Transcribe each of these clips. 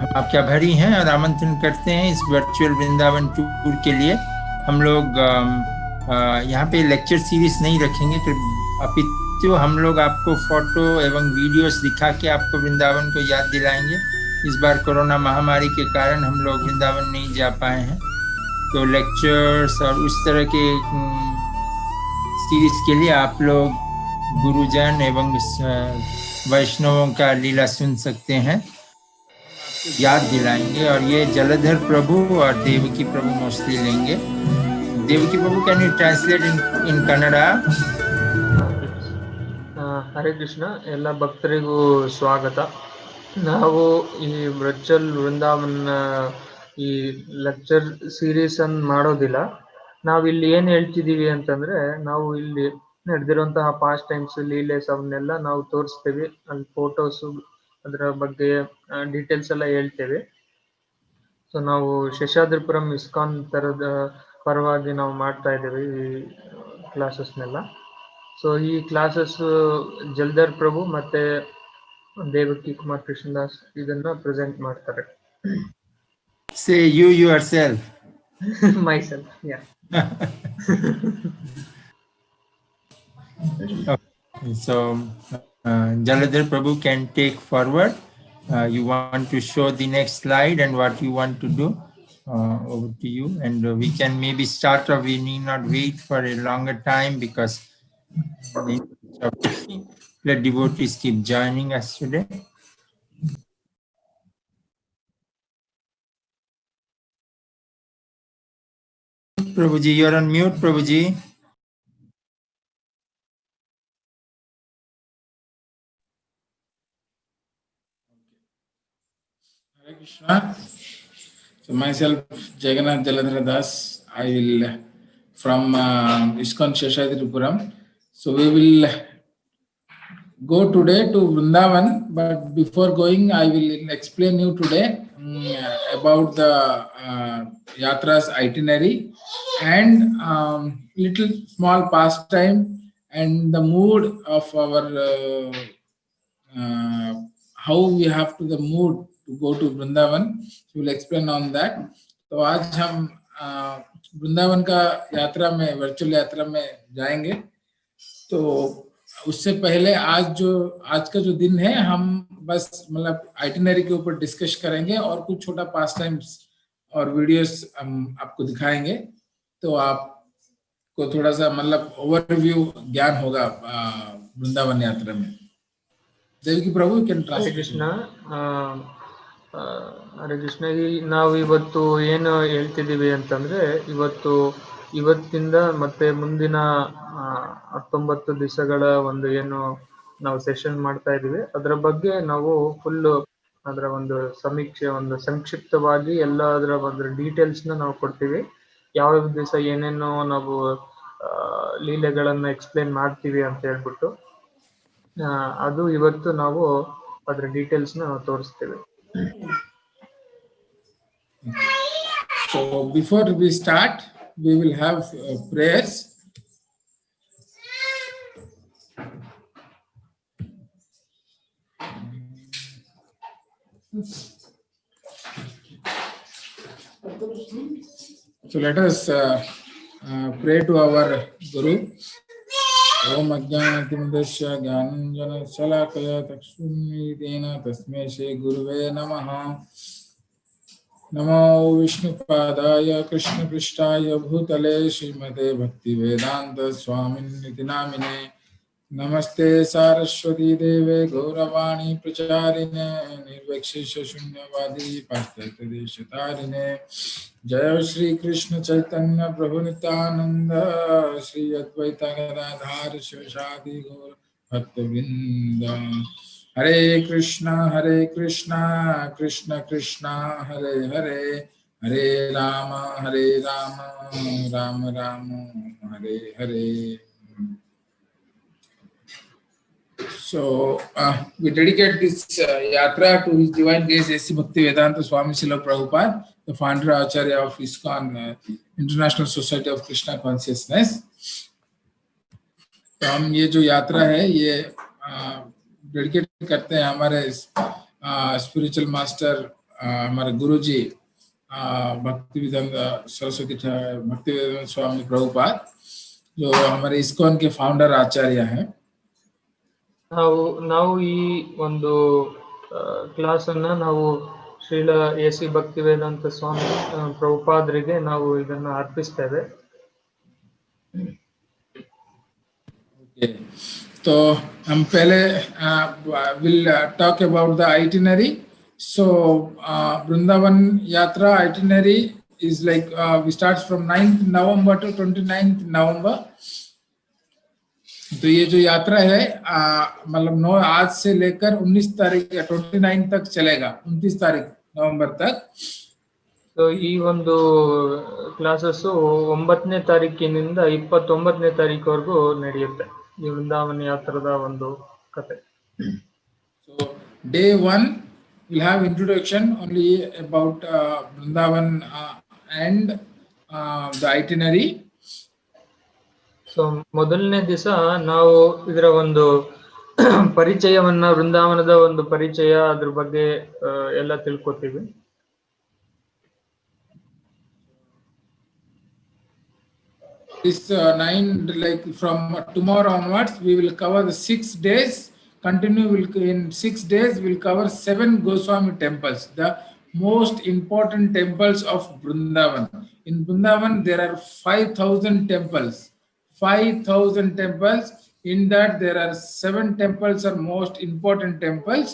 हम आपके आभारी हैं और आमंत्रण करते हैं इस वर्चुअल वृंदावन टूर के लिए। हम लोग यहाँ पे लेक्चर सीरीज नहीं रखेंगे, तो अपितु हम लोग आपको फोटो एवं वीडियोस दिखा के आपको वृंदावन को याद दिलाएंगे। इस बार कोरोना महामारी के कारण हम लोग वृंदावन नहीं जा पाए हैं, तो लेक्चर्स और उस तरह के सीरीज के लिए आप लोग गुरुजन एवं वैष्णवों का लीला सुन सकते हैं, याद दिलाएंगे। और ये जलधर प्रभु और देवकी प्रभु मोस्टली लेंगे। Devaki Prabhu, can you translate in Kannada? Hare Krishna. ಎಲ್ಲ ಭಕ್ತರಿಗೂ ಸ್ವಾಗತ. ನಾವು ಈ ವರ್ಚುವಲ್ ವೃಂದಾವನ್ ಈ ಲೆಕ್ಚರ್ ಸೀರೀಸ್ ಅನ್ನು ಮಾಡೋದಿಲ್ಲ. ನಾವು ಇಲ್ಲಿ ಏನು ಹೇಳ್ತಿದ್ದೀವಿ ಅಂತಂದ್ರೆ, ನಾವು ಇಲ್ಲಿ ನಡೆದಿರುವಂತಹ ಪಾಸ್ಟ್ ಟೈಮ್ಸ್ ಲೀಲೇಸ್ ಅವನ್ನೆಲ್ಲ ನಾವು ತೋರಿಸ್ತೇವೆ. ಅಲ್ಲಿ ಫೋಟೋಸು, ಅದರ ಬಗ್ಗೆ ಡೀಟೇಲ್ಸ್ ಎಲ್ಲ ಹೇಳ್ತೇವೆ. ಸೊ ನಾವು ಶೇಷಾದ್ರಿಪುರಂ ಇಸ್ಕಾನ್ ಥರದ ಪರವಾಗಿ ನಾವು ಮಾಡ್ತಾ ಇದ್ದೇವೆ ಈ ಕ್ಲಾಸಸ್ನೆಲ್ಲ. ಸೊ ಈ ಕ್ಲಾಸಸ್ ಜಲ್ಧರ್ ಪ್ರಭು ಮತ್ತೆ ದೇವಕಿ ಕುಮಾರ್ ಕೃಷ್ಣದಾಸ್ ಇದನ್ನ ಪ್ರೆಸೆಂಟ್ ಮಾಡ್ತಾರೆ. Say you yourself. Myself, yeah. Okay. So Jaladhar Prabhu can take forward. You want to show the next slide and what you want to do. Over to you, and we can maybe start, or we need not wait for a longer time because the devotees keep joining us today. Prabhuji, you're on mute, Prabhuji. Hare Krishna. So myself, Jagannath Jalandhara Das, I will from ISKCON Sheshadripuram. So we will go today to Vrindavan, but before going, I will explain you today about the Yatra's itinerary and little small pastime and the mood of our how we have to the mood to go to Vrindavan. We will explain on that. तो आज हम वृंदावन का यात्रा में, virtual यात्रा में जाएंगे। तो उससे पहले आज का जो दिन है, हम बस मतलब आइटिनरी के ऊपर डिस्कस करेंगे और कुछ छोटा पास टाइम्स और वीडियोस हम आपको दिखाएंगे, तो आपको थोड़ा सा मतलब ओवरव्यू ज्ञान होगा वृंदावन यात्रा में। ದೇವಕಿ ಪ್ರಭು ಹರೇ ಕೃಷ್ಣ. ಹರೇ ಕೃಷ್ಣ. ನಾವು ಇವತ್ತು ಏನು ಹೇಳ್ತಿದ್ದೀವಿ ಅಂತಂದ್ರೆ, ಇವತ್ತಿಂದ ಮತ್ತೆ ಮುಂದಿನ 19 ದಿವಸಗಳ ಒಂದು ಏನು ನಾವು ಸೆಷನ್ ಮಾಡ್ತಾ ಇದೀವಿ, ಅದರ ಬಗ್ಗೆ ನಾವು ಫುಲ್ ಅದರ ಒಂದು ಸಮೀಕ್ಷೆ, ಒಂದು ಸಂಕ್ಷಿಪ್ತವಾಗಿ ಎಲ್ಲ ಅದರ ಒಂದು ಡೀಟೇಲ್ಸ್ ನಾವು ಕೊಡ್ತೀವಿ. ಯಾವ ದಿವಸ ಏನೇನೋ ನಾವು ಲೀಲೆಗಳನ್ನ ಎಕ್ಸ್ಪ್ಲೇನ್ ಮಾಡ್ತೀವಿ ಅಂತ ಹೇಳ್ಬಿಟ್ಟು, ಅದು ಇವತ್ತು ನಾವು ಅದರ ಡೀಟೇಲ್ಸ್ ನ ತೋರಿಸ್ತೇವೆ. So before we start, we will have prayers. So let us pray to our Guru. Om Ajnanatimidasya Jnananjana Shalakaya Takshunmitena Tasmai Shri Guruve Namaha. Namo Vishnupadaya Krishna Prishtaya Bhutale Srimate Bhaktivedanta Swaminiti Namine. Namaste Saraswati Deve Gauravani Pracharine Nirvakshisha Shunyavadi Pastatadeshatarine. Jaya Shri Krishna Chaitanya Prabhu Nityananda Shri Advaita Gadadhar Shivashadi Gaur Bhaktavrinda. Hare Krishna Krishna Krishna Hare Hare, Hare Rama Rama Rama Hare Hare. So we dedicate this yatra to His Divine Grace A.C. Bhaktivedanta Swami Srila Prabhupada, the founder Acharya of ISKCON, International Society of Krishna Consciousness. तो हम ये जो यात्रा है ये dedicate करते हैं हमारे स्पिरिचुअल मास्टर हमारे गुरुजी भक्तिवेदांत सरस्वती भक्तिवेदांत स्वामी प्रभुपाद, जो हमारे इस्कॉन के फाउंडर आचार्य हैं. ನಾವು ಈ ಒಂದು ಕ್ಲಾಸ್ ಅನ್ನ ನಾವು ಶ್ರೀಲ AC ಭಕ್ತಿವೇದಾಂತ ಸ್ವಾಮಿ ಪ್ರಭುಪಾದರಿಗೆ ನಾವು ಇದನ್ನ ಅರ್ಪಿಸ್ತೇವೆ. Okay. तो हम पहले will talk about the itinerary. So Vrindavan Yatra itinerary is like we start from 9th November to 29th November. तो ये जो यात्रा है मतलब 9 आज से लेकर 19 तारीख 29 तक चलेगा, 29 तारीख नवंबर तक. ಸೊ ಈ ಒಂದು ಕ್ಲಾಸಸ್ 9ನೇ ತಾರೀಕಿನಿಂದ 29ನೇ ತಾರೀಕವರೆಗೂ ನಡೆಯುತ್ತೆ ಈ ವೃಂದಾವನ ಯಾತ್ರದ ಒಂದು ಕಥೆ. So day 1 we'll have introduction only about Vrindavan and the itinerary. So ಮೊದಲನೇ ದಿವಸ ನಾವು ಇದರ ಒಂದು ಪರಿಚಯವನ್ನ, ವೃಂದಾವನದ ಒಂದು ಪರಿಚಯ, ಅದ್ರ ಬಗ್ಗೆ ಎಲ್ಲ ತಿಳ್ಕೊತೀವಿ. This 9, like from tomorrow onwards, we will cover the 6 days. In 6 days, we'll cover 7 Goswami temples, the most important temples of Vrindavan. In Vrindavan, there are 5,000 temples. 5,000 temples. In that, there are 7 temples are most important temples.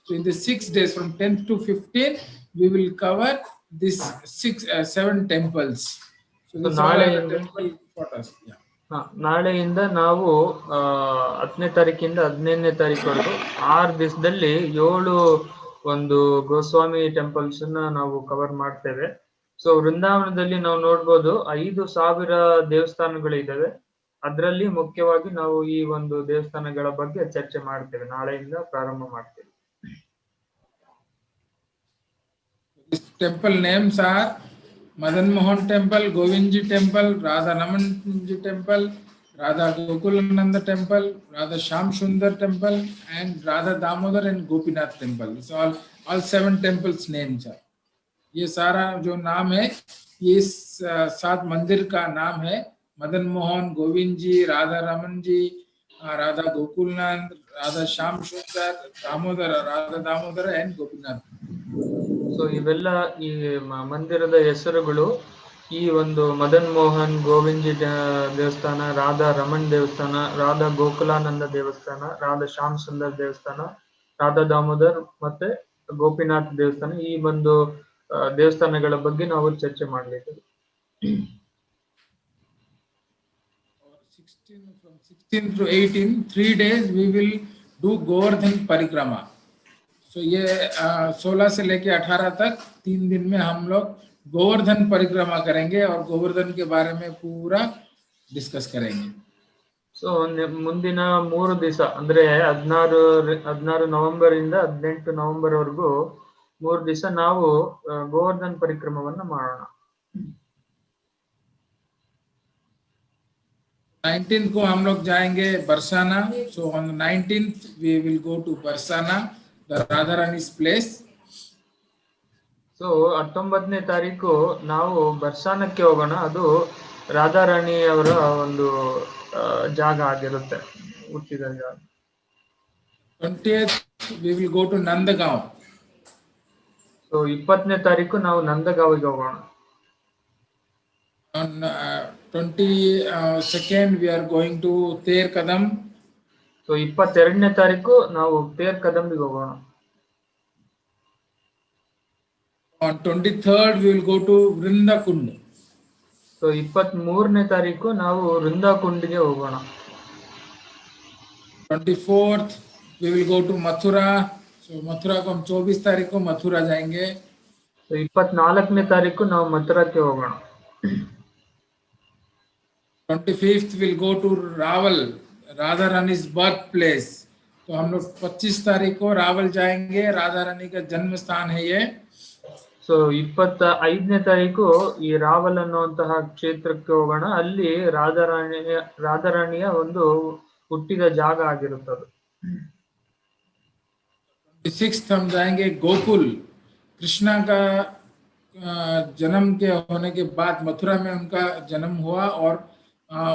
So in the 6 days, from 10th to 15th, we will cover this 7 temples. So this temple photos. Yeah. ನಾಳೆಯಿಂದ ನಾವು 10ನೇ ತಾರೀಕಿಂದ 15ನೇ ತಾರೀಕವರೆಗೂ 6 ದಿವಸದಲ್ಲಿ 7 ಒಂದು Goswami temples ನಾವು cover ಮಾಡ್ತೇವೆ. So ವೃಂದಾವನದಲ್ಲಿ ನಾವು ನೋಡ್ಬೋದು 5,000 ದೇವಸ್ಥಾನಗಳಿದ್ದಾವೆ. ಅದರಲ್ಲಿ ಮುಖ್ಯವಾಗಿ ನಾವು ಈ ಒಂದು ದೇವಸ್ಥಾನಗಳ ಬಗ್ಗೆ ಚರ್ಚೆ ಮಾಡ್ತೇವೆ. ನಾಳೆಯಿಂದ ಪ್ರಾರಂಭ ಮಾಡ್ತೇವೆ. Temple names are Madan Mohan Temple, Govind Ji Temple, Radha Raman Ji Temple, Radha Gokulananda Temple, Radha Sham Sundar Temple, and Radha Damodar and Gopinath Temple. It's all 7 temples names are. ये सारा जो नाम है ये 7 मंदिर का नाम है. मदन मोहन, गोविंद जी, राधा रमन जी, राधा गोकुलनंद, राधा श्याम सुंदर, Damodar, Radha Damodar and Gopinath. So ಇವೆಲ್ಲ ಈ ಮಂದಿರದ ಹೆಸರುಗಳು. ಈ ಒಂದು ಮದನ್ ಮೋಹನ್, ಗೋವಿಂದ್ ಜಿ ದೇವಸ್ಥಾನ, ರಾಧಾ ರಮಣ್ ದೇವಸ್ಥಾನ, ರಾಧಾ ಗೋಕುಲಾನಂದ ದೇವಸ್ಥಾನ, ರಾಧಾ ಶ್ಯಾಮ್ ಸುಂದರ್ ದೇವಸ್ಥಾನ, ರಾಧಾ ದಾಮೋದರ್ ಮತ್ತೆ ಗೋಪಿನಾಥ್ ದೇವಸ್ಥಾನ, ಈ ಒಂದು ದೇವಸ್ಥಾನಗಳ ಬಗ್ಗೆ ನಾವು ಚರ್ಚೆ ಮಾಡಲಿದ್ದೇವೆ. From 16 to 18, 3 days we will do Govardhan Parikrama. So ये 16 से लेके 18 तक 3 दिन में हम लोग गोवर्धन परिक्रमा करेंगे और गोवर्धन के बारे में पूरा डिस्कस करेंगे. ಸೊ ಮುಂದಿನ 3 ದಿವಸ ಅಂದ್ರೆ 16 ನವೆಂಬರ್ ಇಂದ 18 ನವೆಂಬರ್ ವರೆಗೂ 3 ದಿವಸ ನಾವು ಗೋವರ್ಧನ್ ಪರಿಕ್ರಮವನ್ನ ಮಾಡೋಣ. 19th को हम लोग जाएंगे Barsana. So on the 19th we will go to Barsana, the Radharani's place. So 19ನೇ ತಾರೀಕು ನಾವು ಬರ್ಸಾನಕ್ಕೆ ಹೋಗೋಣ. ಅದು ರಾಧಾರಾಣಿ ಅವರ ಒಂದು ಜಾಗ ಆಗಿರುತ್ತೆ, ಹುಟ್ಟಿದ ಜಾಗ. 20th we will go to Nandagaon. So 20ನೇ ತಾರೀಕು ನಾವು ನಂದಗಾವಿಗೆ ಹೋಗೋಣ. On 22nd we are going to Ter Kadam. So 22ನೇ ತಾರೀಕು ನಾವು ತೇರ್ ಕದಂಬಿಗೆ ಹೋಗೋಣ. On 23rd we will go to Vrindakund. So 23ನೇ ತಾರೀಕು ನಾವು ವೃಂದಾಕುಂಡ್ಗೆ ಹೋಗೋಣ. 24th we will go to Mathura. So Mathura को हम 24 तारीख को मथुरा जाएंगे. ಸೊ 24ನೇ ತಾರೀಕು ನಾವು ಮಥುರಾಕ್ಕೆ ಹೋಗೋಣ. 25th we'll go to Raval, Radha रानी's birth place. तो हम लोग 25 तारीख को रावल जाएंगे. राधा रानी का जन्म स्थान है ये. ಸೊ 25ನೇ ತಾರೀಕು ಈ ರಾವಲ್ ಅನ್ನುವಂತಹ ಕ್ಷೇತ್ರಕ್ಕೆ ಹೋಗೋಣ. ಅಲ್ಲಿ ರಾಧಾರಾಣಿಯ ಒಂದು ಹುಟ್ಟಿದ ಜಾಗ ಆಗಿರುತ್ತದೆ. 26th हम जाएंगे गोकुल. कृष्णा का जन्म के होने के बाद मथुरा में उनका जन्म हुआ और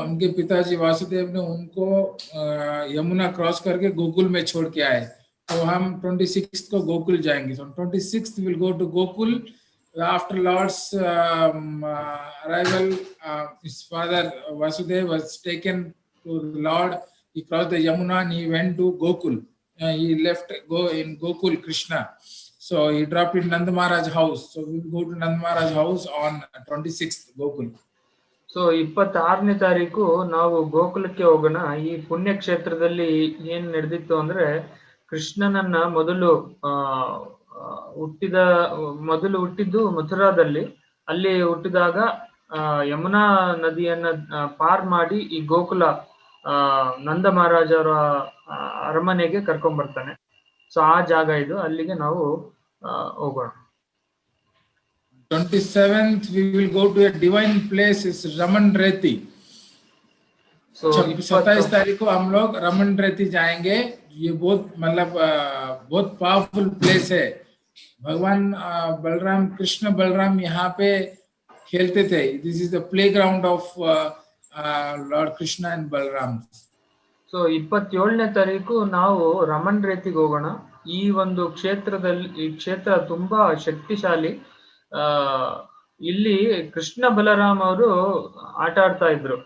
उनके पिताजी वासुदेव ने उनको यमुना क्रॉस करके गोकुल में छोड़ के आए। तो हम 26 को गोकुल जाएंगे। So 26th we'll go to Gokul. After Lord's arrival, his father Vasudeva was taken to the Lord. He crossed the Yamuna and he went to Gokul. He left in Gokul Krishna. So he dropped in Nanda Maharaj house. So we will go to Nanda Maharaj house on 26th Gokul. So 26ನೇ ತಾರೀಕು ನಾವು ಗೋಕುಲಕ್ಕೆ ಹೋಗೋಣ. ಈ ಪುಣ್ಯ ಕ್ಷೇತ್ರದಲ್ಲಿ ಏನ್ ನಡೆದಿತ್ತು ಅಂದ್ರೆ, ಕೃಷ್ಣನನ್ನ ಮೊದಲು ಹುಟ್ಟಿದ್ದು ಮಥುರಾದಲ್ಲಿ. ಅಲ್ಲಿ ಹುಟ್ಟಿದಾಗ ಯಮುನಾ ನದಿಯನ್ನ ಪಾರ್ ಮಾಡಿ ಈ ಗೋಕುಲ ನಂದ ಮಹಾರಾಜರ ಅರಮನೆಗೆ ಕರ್ಕೊಂಡ್ ಬರ್ತಾನೆ. ಸೊ ಆ ಜಾಗ ಇದು, ಅಲ್ಲಿಗೆ ನಾವು ಹೋಗೋಣ. 27th we will go to a divine place, is Raman Reti. So 27 तारीख को हम लोग रमन रेती जाएंगे. ये बहुत मतलब बहुत पावरफुल प्लेस है. भगवान बलराम, कृष्ण बलराम यहाँ पे खेलते थे. This is the playground of lord Krishna and Balram. So 27ನೇ ತಾರೀಕು ನಾವು ರಮನ್ ರೇತಿಗೆ ಹೋಗೋಣ. ಈ ಒಂದು ಕ್ಷೇತ್ರದಲ್ಲಿ, ಈ ಕ್ಷೇತ್ರ ತುಂಬಾ ಶಕ್ತಿಶಾಲಿ. ಇಲ್ಲಿ ಕೃಷ್ಣ ಬಲರಾಮ್ ಅವರು ಆಟ ಆಡ್ತಾ ಇದ್ರು.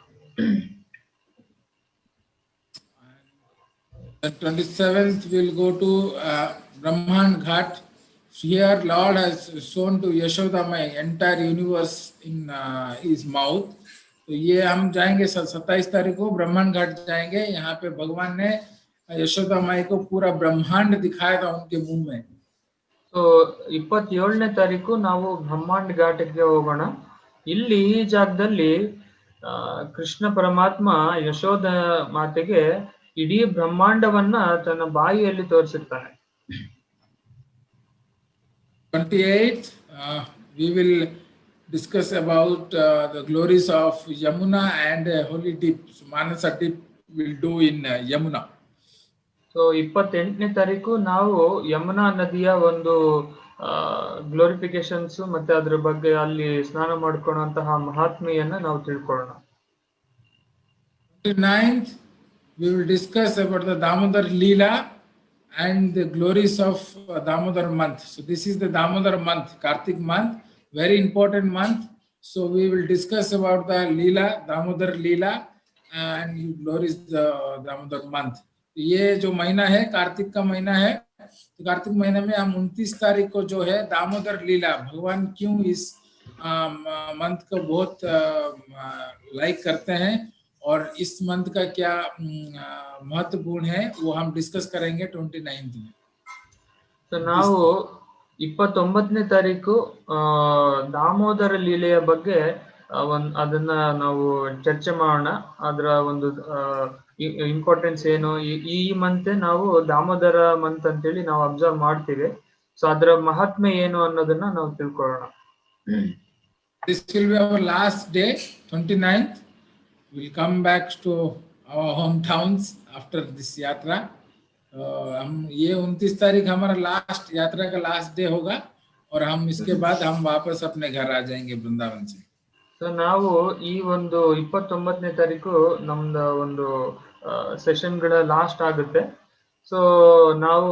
27th we'll go to Brahman Ghat. Here Lord has shown to Yashoda my entire universe in his mouth. तो ये हम जाएंगे 27 तारीख को ब्रह्मांड घाट जाएंगे. यहाँ पे भगवान ने यशोदा माई को पूरा ब्रह्मांड दिखाया था उनके मुंह में. ಸೊ 27ನೇ ತಾರೀಕು ನಾವು ಬ್ರಹ್ಮಾಂಡ ಘಾಟಕ್ಕೆ ಹೋಗೋಣ. ಇಲ್ಲಿ ಈ ಜಾಗದಲ್ಲಿ ಕೃಷ್ಣ ಪರಮಾತ್ಮ ಯಶೋದ ಮಾತೆಗೆ ಇಡೀ ಬ್ರಹ್ಮಾಂಡವನ್ನ ತನ್ನ ಬಾಯಿಯಲ್ಲಿ ತೋರಿಸಿರ್ತಾನೆ. 28th we will discuss about the glories of Yamuna and holy deep. Manasa deep will do in Yamuna. So 28ನೇ ತಾರೀಕು ನಾವು ಯಮುನಾ ನದಿಯ ಒಂದು ಗ್ಲೋರಿಫಿಕೇಶನ್ಸ್ ಮತ್ತೆ ಅದ್ರ ಬಗ್ಗೆ ಅಲ್ಲಿ ಸ್ನಾನ ಮಾಡ್ಕೊಳ್ಳುವಂತಹ ಮಹಾತ್ಮೆಯನ್ನ ನಾವು ತಿಳ್ಕೊಳ್ಳೋಣ. 29th we will discuss about the Damodar Leela and the glories of Damodar month. So this is the Damodar month, Kartik month, very important month. So we will discuss about the Leela, Damodar Leela and glories the Damodar month. ये जो महीना है कार्तिक का महीना है. तो कार्तिक महीने में हम 29 तारीख को जो है दामोदर लीला, भगवान क्यों इस मंथ को बहुत लाइक करते हैं और इस मंथ का क्या महत्वपूर्ण है वो हम डिस्कस करेंगे 29th में. ಸೊ ನಾವು 29ನೇ ತಾರೀಕು ದಾಮೋದರ ಲೀಲೆಯ ಬಗ್ಗೆ ಅದನ್ನ ನಾವು ಚರ್ಚೆ ಮಾಡೋಣ. ಅದರ ಒಂದು ಇಂಪಾರ್ಟೆನ್ಸ್ ಏನು, ಈ ಮಂತ್ ನಾವು ದಾಮೋದರ ಮಂತ್ ಅಂತೇಳಿ ನಾವು ಅಬ್ಸರ್ವ್ ಮಾಡ್ತೀವಿ. ಸೊ ಅದರ ಮಹಾತ್ಮೆ ಏನು ಅನ್ನೋದನ್ನ ನಾವು ತಿಳ್ಕೊಳ್ಳೋಣ. This will be our last day, 29th. We'll come back to our hometowns after this yatra. हम ये 29 तारीख हमारा लास्ट यात्रा का लास्ट डे होगा और हम इसके बाद हम वापस अपने घर आ जाएंगे वृंदावन से. ಸೊ ನಾವು ಈ ಒಂದು 29ನೇ ತಾರೀಕು ನಮ್ದು ಒಂದು ಸೆಷನ್ಗಳ ಲಾಸ್ಟ್ ಆಗುತ್ತೆ. ಸೊ ನಾವು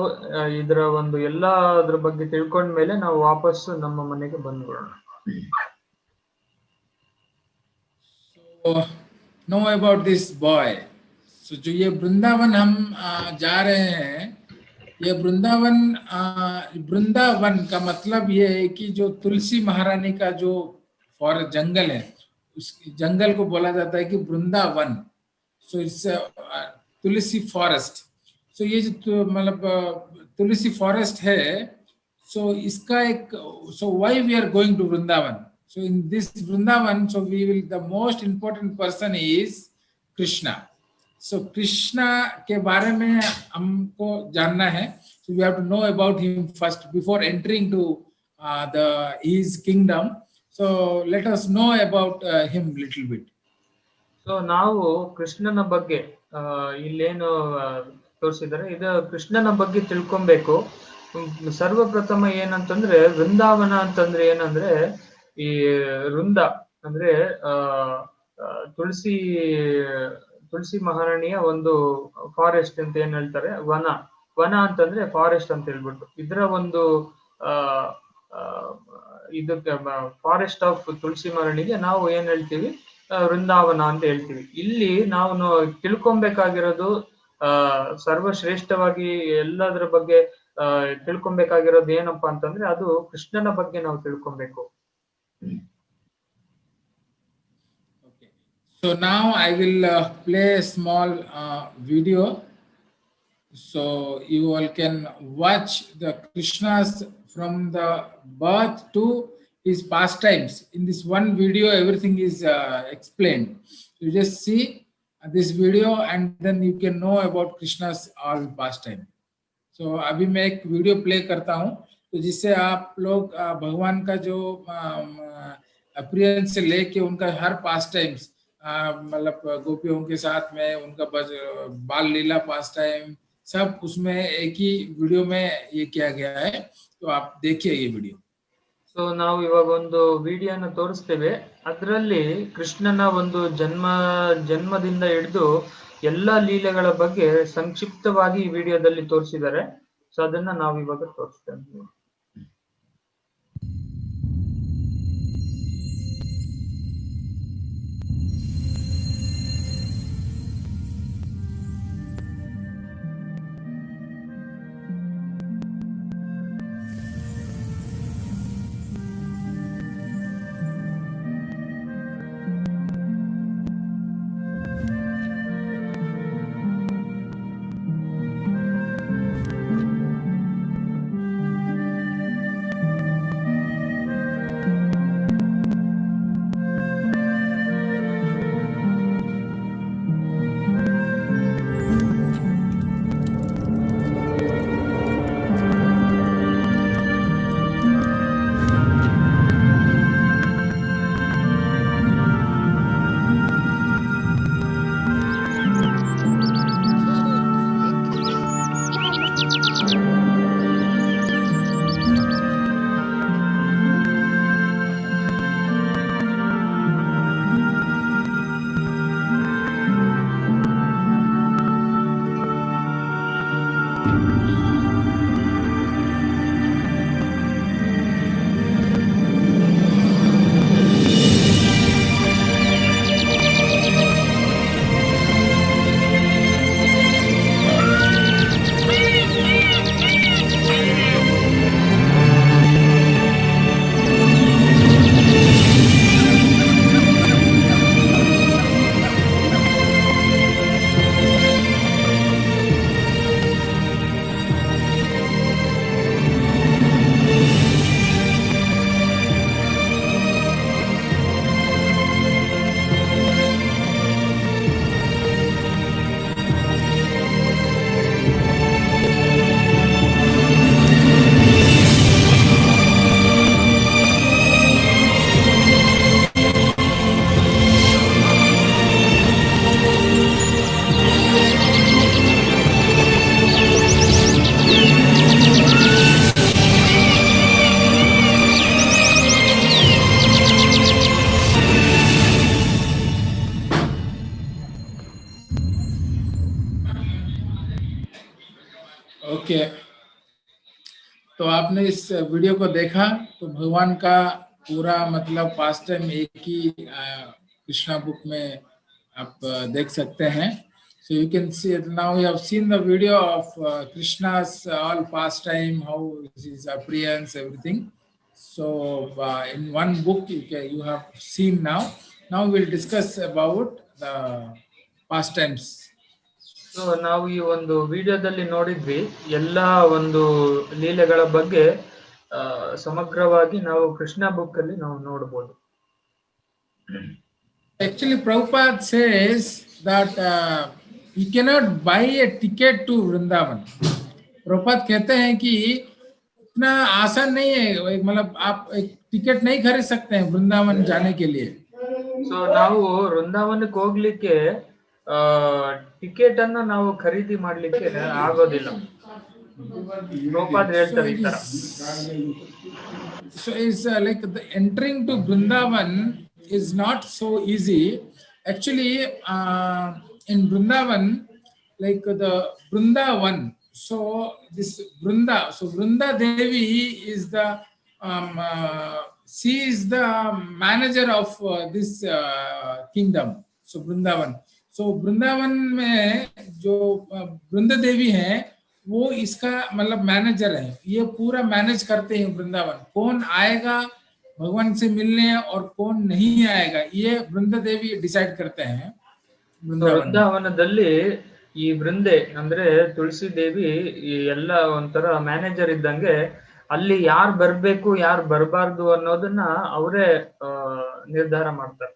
ಇದರ ಒಂದು ಎಲ್ಲಾ ಅದ್ರ ಬಗ್ಗೆ ತಿಳ್ಕೊಂಡ್ಮೇಲೆ ನಾವು ವಾಪಸ್ ನಮ್ಮ ಮನೆಗೆ ಬಂದ್ಬಿಡೋಣ. So know about this boy. So जो ये वृंदावन हम जा रहे हैं, ये वृंदावन का मतलब ये है कि जो तुलसी महारानी का जो फॉरेस्ट जंगल है, उस जंगल को बोला जाता है कि Vrindavan. So it's Tulsi forest. So ये जो मतलब तुलसी फॉरेस्ट है, सो इसका एक, so why we are going to Vrindavan. So in this Vrindavan, so we will, the most important person is Krishna. So Krishna के बारे में हमको जानना है. So we have to know about him first before entering to the his kingdom. So let us know about him little bit. So ನಾವು ಕೃಷ್ಣನ ಬಗ್ಗೆ ಇಲ್ಲೇನು ತೋರಿಸಿದ್ದಾರೆ, ಇದು ಕೃಷ್ಣನ ಬಗ್ಗೆ ತಿಳ್ಕೊಬೇಕು. ಸರ್ವಪ್ರಥಮ ಏನಂತಂದ್ರೆ ವೃಂದಾವನ ಅಂತಂದ್ರೆ ಏನಂದ್ರೆ ಈ ವೃಂದ ಅಂದ್ರೆ ತುಳಸಿ ತುಳಸಿ ಮಹಾರಾಣಿಯ ಒಂದು ಫಾರೆಸ್ಟ್ ಅಂತ ಏನ್ ಹೇಳ್ತಾರೆ, ವನ ಅಂತಂದ್ರೆ ಫಾರೆಸ್ಟ್ ಅಂತ ಹೇಳ್ಬಿಟ್ಟು, ಇದರ ಒಂದು ಇದಕ್ಕೆ ಫಾರೆಸ್ಟ್ ಆಫ್ ತುಳಸಿ ಮಹಾರಾಣಿಗೆ ನಾವು ಏನ್ ಹೇಳ್ತೀವಿ, ವೃಂದಾವನ ಅಂತ ಹೇಳ್ತೀವಿ. ಇಲ್ಲಿ ನಾವು ತಿಳ್ಕೊಬೇಕಾಗಿರೋದು ಸರ್ವಶ್ರೇಷ್ಠವಾಗಿ ಎಲ್ಲದರ ಬಗ್ಗೆ ತಿಳ್ಕೊಬೇಕಾಗಿರೋದು ಏನಪ್ಪಾ ಅಂತಂದ್ರೆ ಅದು ಕೃಷ್ಣನ ಬಗ್ಗೆ ನಾವು ತಿಳ್ಕೊಬೇಕು. Okay. So now I will play a small video. So you all can watch the Krishna's from the birth to his pastimes. In this one video, everything is explained. You just see this video and then you can know about Krishna's all pastime. So अभी मैं एक video play करता हूँ, तो जिससे आप लोग भगवान का जो अपीयरेंस से लेके उनका हर पास टाइम्स, मतलब गोपियों के साथ में उनका बाल लीला पास टाइम सब उसमें एक ही वीडियो में ये किया गया है. तो आप देखिए ये वीडियो. ಸೊ ನಾವು ಇವಾಗ ಒಂದು ವಿಡಿಯೋನ ತೋರಿಸ್ತೇವೆ. ಅದರಲ್ಲಿ ಕೃಷ್ಣನ ಒಂದು ಜನ್ಮದಿಂದ ಹಿಡಿದು ಎಲ್ಲಾ ಲೀಲೆಗಳ ಬಗ್ಗೆ ಸಂಕ್ಷಿಪ್ತವಾಗಿ ಈ ವಿಡಿಯೋದಲ್ಲಿ ತೋರಿಸಿದ್ದಾರೆ. ಸೊ ಅದನ್ನ ನಾವು ಇವಾಗ ತೋರಿಸ್ತೇವೆ. ओके, तो आपने इस वीडियो को देखा तो भगवान का पूरा मतलब पास्ट टाइम एक ही कृष्णा बुक में आप देख सकते हैं. So you can see now you have seen the video of Krishna's all pastime, how his appearance, everything. So in one book you have seen now. Now we'll discuss about the pastimes. So ನಾವು ಈ ಒಂದು ವಿಡಿಯೋದಲ್ಲಿ ನೋಡಿದ್ವಿ ಎಲ್ಲಾ ಒಂದು ಲೀಲೆಗಳ ಬಗ್ಗೆ ಸಮಗ್ರವಾಗಿ ನಾವು ಕೃಷ್ಣ ಬುಕ್ ಅಲ್ಲಿ ನಾವು ನೋಡಬಹುದು. Actually, Prabhupada says that you cannot buy a ticket to Vrindavan. Prabhupada कहते हैं कि इतना आसान नहीं है, मतलब आप एक टिकट नहीं खरीद सकते हैं वृंदावन जाने के लिए. ಸೊ ನಾವು ವೃಂದಾವನಕ್ಕೆ ಹೋಗ್ಲಿಕ್ಕೆ ಟಿಕೆಟ್ ಅನ್ನ ನಾವು ಖರೀದಿ ಮಾಡ್ಲಿಕ್ಕೆ ಆಗೋದಿಲ್ಲ. ಪ್ರಭುಪಾದರು ಹೇಳ್ತಾರೆ ಈ ತರ. So it's like the entering to Vrindavan is not so easy. Actually, in Vrindavan, like the Vrindavan. So this Vrinda, so Vrinda Devi is the she is the manager of this kingdom. So Vrindavan. So Vrindavan में जो वृंदा देवी है वो इसका मतलब manager है, ये पूरा manage करते हैं वृंदावन। कौन आएगा भगवान से मिलने और कौन नहीं आएगा ये वृंदा देवी डिसाइड करते हैं ವೃಂದಾವನದಲ್ಲಿ। ಈ ವೃಂದೆ ಅಂದ್ರೆ ತುಳಸಿ ದೇವಿ ಈ ಎಲ್ಲ ಒಂಥರ ಮ್ಯಾನೇಜರ್ ಇದ್ದಂಗೆ, ಅಲ್ಲಿ ಯಾರು ಬರ್ಬೇಕು ಯಾರು ಬರಬಾರ್ದು ಅನ್ನೋದನ್ನ ಅವರೇ ನಿರ್ಧಾರ ಮಾಡ್ತಾರೆ।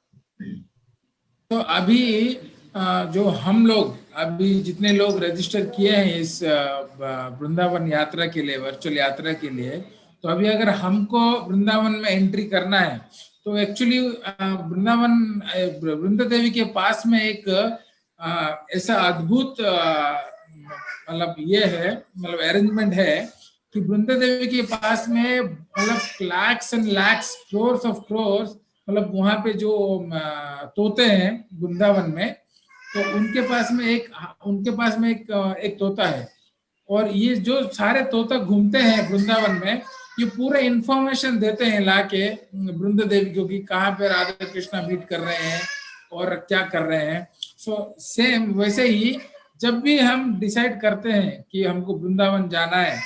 तो अभी जो हम लोग अभी जितने लोग रजिस्टर किए हैं इस वृंदावन यात्रा के लिए, वर्चुअल यात्रा के लिए, तो अभी अगर हमको वृंदावन में एंट्री करना है तो एक्चुअली वृंदावन वृंदा देवी के पास में एक ऐसा अद्भुत मतलब ये है, मतलब अरेंजमेंट है कि वृंदा देवी के पास में मतलब लैक्स एंड लैक्स, क्रोर्स ऑफ क्रोर्स, मतलब वहां पे जो तोते हैं वृंदावन में, तो उनके पास में एक तोता है, और ये जो सारे तोता घूमते हैं वृंदावन में, ये पूरे इंफॉर्मेशन देते हैं लाके वृंदा देवी को कि कहाँ पे राधा कृष्णा मीट कर रहे हैं और क्या कर रहे हैं। सो सेम वैसे ही जब भी हम डिसाइड करते हैं कि हमको वृंदावन जाना है,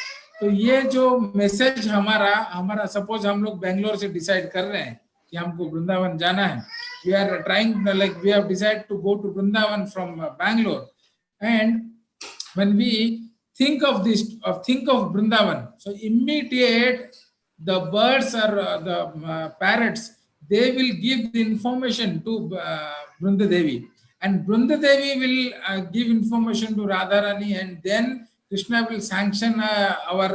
तो ये जो मैसेज हमारा सपोज हम लोग बेंगलोर से डिसाइड कर रहे हैं कि हमको वृंदावन जाना है, we are trying, like we have decided to go to Vrindavan from Bangalore, and when we think of Vrindavan, so immediate the birds or the parrots, they will give the information to Vrinda Devi, and Vrinda Devi will give information to Radharani, and then Krishna will sanction our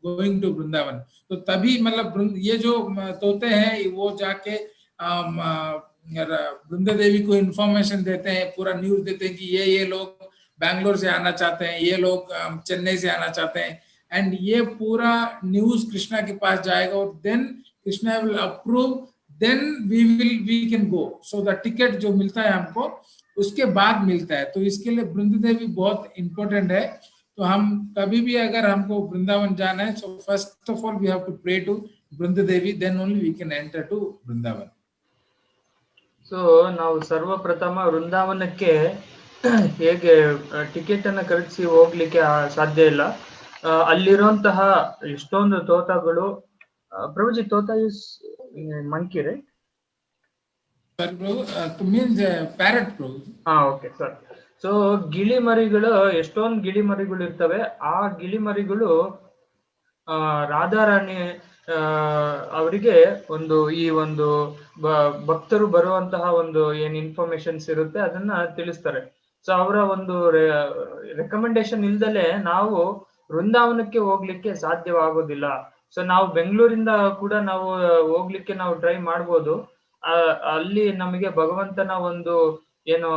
going to Vrindavan। तो तभी मतलब ये जो तोते हैं वो जाके वृंदा देवी को इन्फॉर्मेशन देते हैं, पूरा न्यूज देते हैं कि ये लोग बैंगलोर से आना चाहते हैं, ये लोग चेन्नई से आना चाहते हैं, एंड ये पूरा न्यूज कृष्णा के पास जाएगा, और then Krishna will approve, then we can go. So the ticket जो मिलता है हमको उसके बाद मिलता है, तो इसके लिए वृंदा देवी बहुत इंपॉर्टेंट है। तो हम कभी भी अगर हमको वृंदावन जाना है, so first of all we have to pray to Vrinda Devi, then only we can enter to Vrindavan. So ನಾವು ಸರ್ವಪ್ರಥಮ ವೃಂದಾವನಕ್ಕೆ ಹೇಗೆ ಟಿಕೆಟ್ ಅನ್ನ ಖರೀದಿಸಿ ಹೋಗ್ಲಿಕ್ಕೆ ಸಾಧ್ಯ ಇಲ್ಲ, ಅಲ್ಲಿರುವಂತಹ ಎಷ್ಟೊಂದು ತೋತಗಳು, ಪ್ರಭುಜಿ ತೋತ is monkey right? Parrot bro. Okay sir. So ಗಿಳಿ ಮರಿಗಳು, ಎಷ್ಟೊಂದು ಗಿಳಿ ಮರಿಗಳು ಇರ್ತವೆ, ಆ ಗಿಳಿ ಮರಿಗಳು ರಾಧಾರಾಣಿ ಅವರಿಗೆ ಈ ಒಂದು ಭಕ್ತರು ಬರುವಂತಹ ಒಂದು ಏನ್ ಇನ್ಫಾರ್ಮೇಶನ್ಸ್ ಇರುತ್ತೆ ಅದನ್ನ ತಿಳಿಸ್ತಾರೆ। ಸೊ ಅವರ ಒಂದು ರೆಕಮೆಂಡೇಶನ್ ಇಲ್ದಲೆ ನಾವು ವೃಂದಾವನಕ್ಕೆ ಹೋಗ್ಲಿಕ್ಕೆ ಸಾಧ್ಯವಾಗೋದಿಲ್ಲ। ಸೊ ನಾವು ಬೆಂಗಳೂರಿಂದ ಕೂಡ ನಾವು ಹೋಗ್ಲಿಕ್ಕೆ ನಾವು ಟ್ರೈ ಮಾಡ್ಬೋದು, ಅಲ್ಲಿ ನಮಗೆ ಭಗವಂತನ ಒಂದು ಏನು